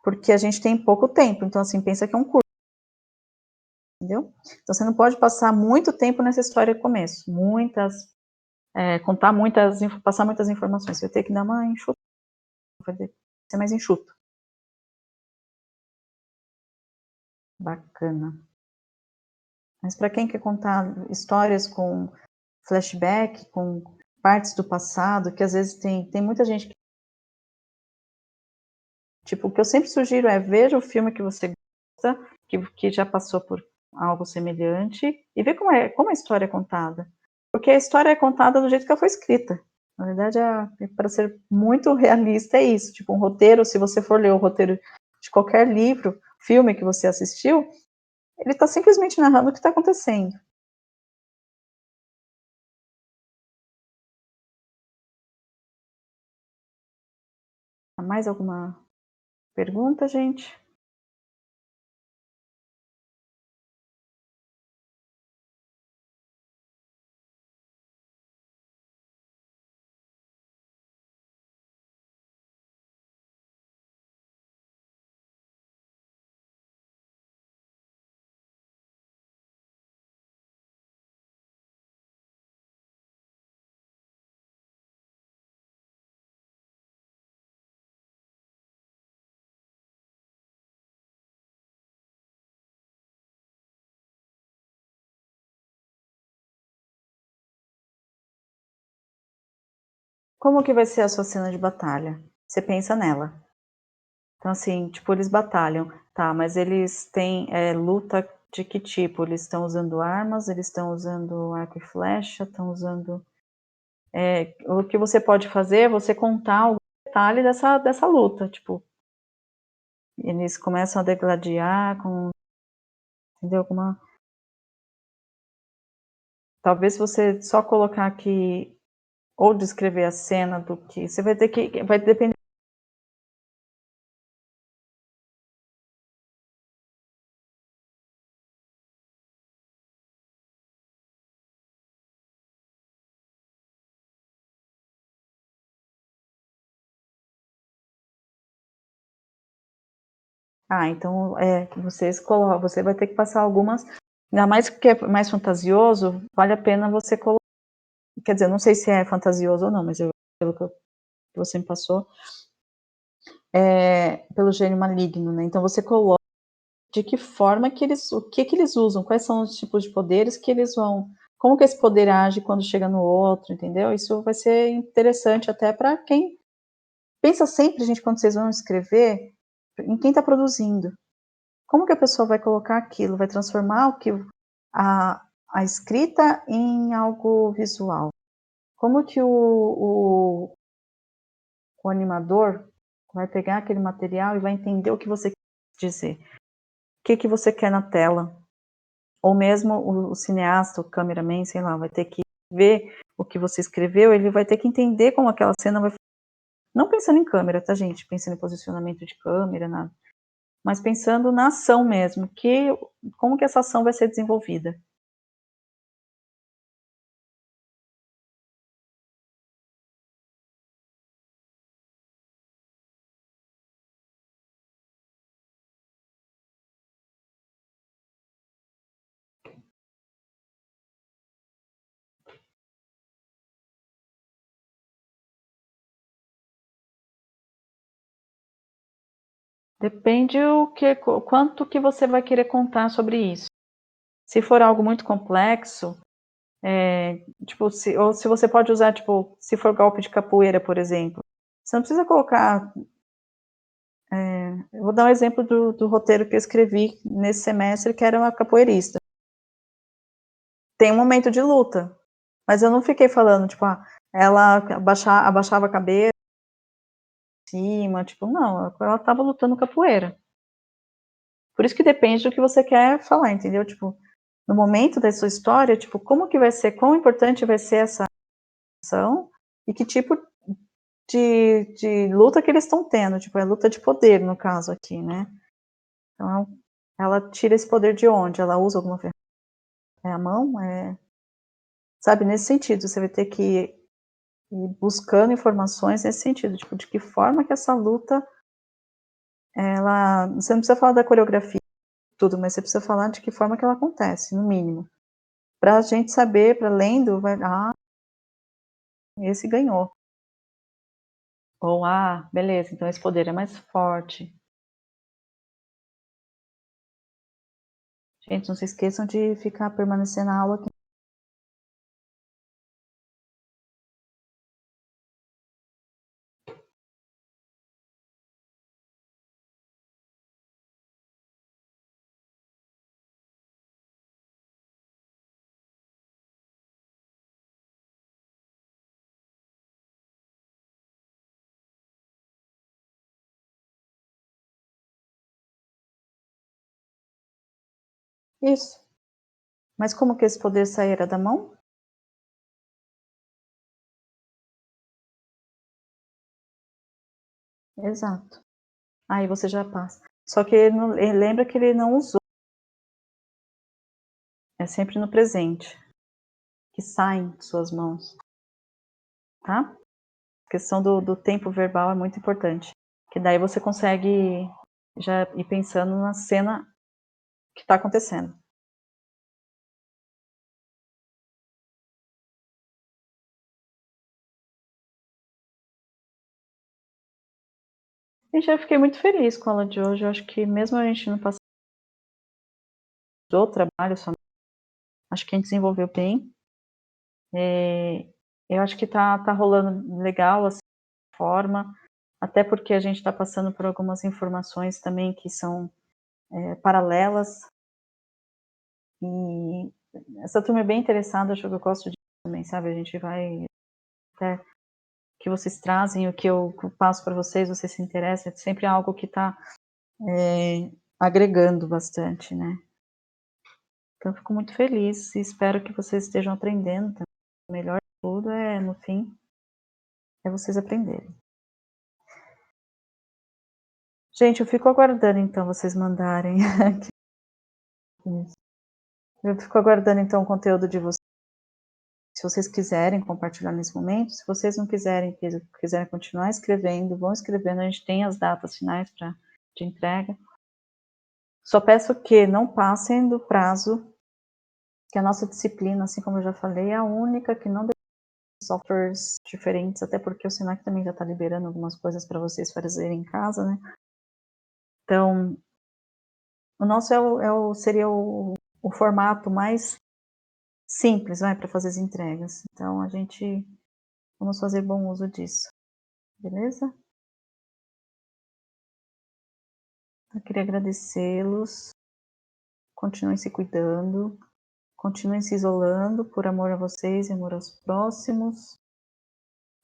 Porque a gente tem pouco tempo, então, assim, pensa que é um curso, entendeu? Então, você não pode passar muito tempo nessa história de começo. Passar muitas informações. Você vai ter que dar uma enxuta, vai ter que ser mais enxuto. Bacana. Mas para quem quer contar histórias com flashback, com partes do passado, que às vezes tem muita gente que, tipo, o que eu sempre sugiro é veja o filme que você gosta, que já passou por algo semelhante, e ver como a história é contada. Porque a história é contada do jeito que ela foi escrita. Na verdade, para ser muito realista, é isso. Tipo, um roteiro, se você for ler o roteiro de qualquer livro, filme que você assistiu, ele está simplesmente narrando o que está acontecendo. Mais alguma pergunta, gente? como que vai ser a sua cena de batalha? Você pensa nela. Então, assim, tipo, eles batalham, tá, mas eles têm luta de que tipo? Eles estão usando armas, eles estão usando arco e flecha, estão usando... o que você pode fazer é você contar algum detalhe dessa luta, tipo, eles começam a degladiar com, entendeu? Talvez você só colocar aqui, ou descrever a cena do que... Você vai ter que... Vai depender... então você vai ter que passar algumas... Ainda mais que é mais fantasioso, vale a pena você colocar... Quer dizer, não sei se é fantasioso ou não, mas pelo que você me passou, pelo gênio maligno, né? Então você coloca de que forma que o que eles usam, quais são os tipos de poderes que eles vão... Como que esse poder age quando chega no outro, entendeu? Isso vai ser interessante até para quem... Pensa sempre, gente, quando vocês vão escrever, em quem está produzindo. Como que a pessoa vai colocar aquilo, vai transformar a escrita em algo visual? Como que o animador vai pegar aquele material e vai entender o que você quer dizer? O que você quer na tela? Ou mesmo o cineasta, o cameraman, sei lá, vai ter que ver o que você escreveu, ele vai ter que entender como aquela cena vai... Não pensando em câmera, tá, gente? Pensando em posicionamento de câmera, nada. Mas pensando na ação mesmo, como que essa ação vai ser desenvolvida. Depende quanto que você vai querer contar sobre isso. Se for algo muito complexo, tipo, ou se você pode usar, tipo, se for golpe de capoeira, por exemplo, você não precisa colocar... eu vou dar um exemplo do roteiro que eu escrevi nesse semestre, que era uma capoeirista. Tem um momento de luta, mas eu não fiquei falando, tipo, ela abaixava a cabeça, cima, tipo, não, ela estava lutando capoeira. Por isso que depende do que você quer falar, entendeu? Tipo, no momento da sua história, tipo, como que vai ser, quão importante vai ser essa ação e que tipo de luta que eles estão tendo, tipo, é luta de poder, no caso aqui, né? Então, ela tira esse poder de onde? Ela usa alguma ferramenta? É a mão? Sabe, nesse sentido, você vai ter que ir buscando informações nesse sentido, tipo, de que forma que essa luta, você não precisa falar da coreografia, tudo, mas você precisa falar de que forma que ela acontece, no mínimo. Pra gente saber, para lendo, esse ganhou. Ou, beleza, então esse poder é mais forte. Gente, não se esqueçam de permanecer na aula aqui. Isso. Mas como que esse poder saíra da mão? Exato. Aí você já passa. Só que ele lembra que ele não usou. É sempre no presente. Que saem de suas mãos. Tá? A questão do tempo verbal é muito importante. Que daí você consegue já ir pensando na cena que está acontecendo. E já fiquei muito feliz com a aula de hoje. Eu acho que mesmo a gente não passando do trabalho, acho que a gente desenvolveu bem. Eu acho que tá rolando legal, assim, de forma, até porque a gente está passando por algumas informações também que são paralelas. E essa turma é bem interessada, acho que eu gosto disso também, sabe? A gente vai até o que vocês trazem, o que eu passo para vocês se interessam, é sempre algo que está agregando bastante, né? Então, eu fico muito feliz e espero que vocês estejam aprendendo também. O melhor de tudo no fim, é vocês aprenderem. Gente, eu fico aguardando, então, vocês mandarem. Eu fico aguardando, então, o conteúdo de vocês. Se vocês quiserem compartilhar nesse momento, se vocês não quiserem continuar escrevendo, vão escrevendo, a gente tem as datas finais de entrega. Só peço que não passem do prazo, que a nossa disciplina, assim como eu já falei, é a única que não softwares diferentes, até porque o Senac também já está liberando algumas coisas para vocês fazerem em casa, né? Então, o nosso seria o formato mais simples, para fazer as entregas. Então, vamos fazer bom uso disso, beleza? Eu queria agradecê-los, continuem se cuidando, continuem se isolando por amor a vocês e amor aos próximos.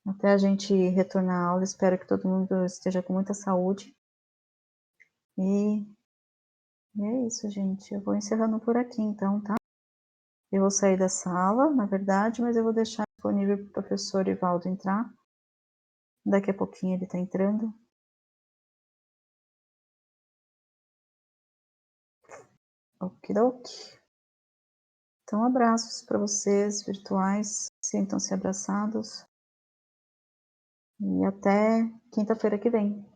Até a gente retornar à aula, espero que todo mundo esteja com muita saúde. E é isso, gente. Eu vou encerrando por aqui, então, tá? Eu vou sair da sala, na verdade, mas eu vou deixar disponível para o professor Ivaldo entrar. Daqui a pouquinho ele está entrando. Okidoki. Então, abraços para vocês, virtuais. Sintam-se abraçados. E até quinta-feira que vem.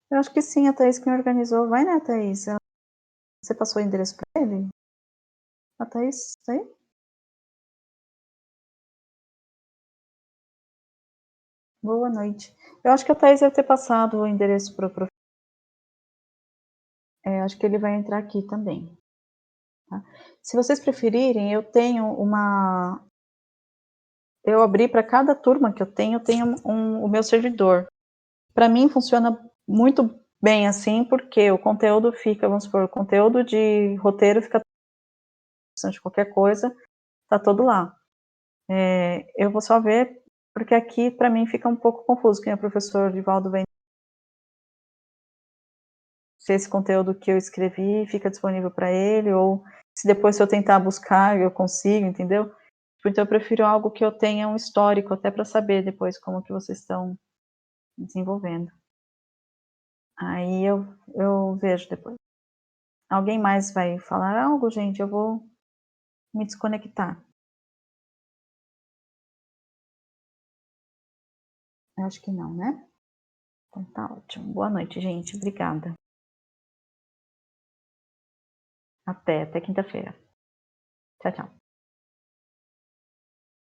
Eu acho que sim, a Thaís que me organizou. Vai, né, Thaís? Você passou o endereço para ele? A Thaís, tá aí? Boa noite. Eu acho que a Thaís deve ter passado o endereço para o professor. Acho que ele vai entrar aqui também. Tá? Se vocês preferirem, eu tenho eu abri para cada turma que eu tenho o meu servidor. Para mim funciona muito bem assim, porque o conteúdo fica, vamos supor, o conteúdo de roteiro fica de qualquer coisa, tá todo lá. Eu vou só ver, porque aqui para mim fica um pouco confuso, quem é o professor Divaldo vem se esse conteúdo que eu escrevi fica disponível para ele, ou se depois se eu tentar buscar eu consigo, entendeu? Então eu prefiro algo que eu tenha um histórico, até para saber depois como que vocês estão desenvolvendo. Aí eu vejo depois. Alguém mais vai falar algo, gente? Eu vou me desconectar. Acho que não, né? Então tá ótimo. Boa noite, gente. Obrigada. Até quinta-feira. Tchau, tchau.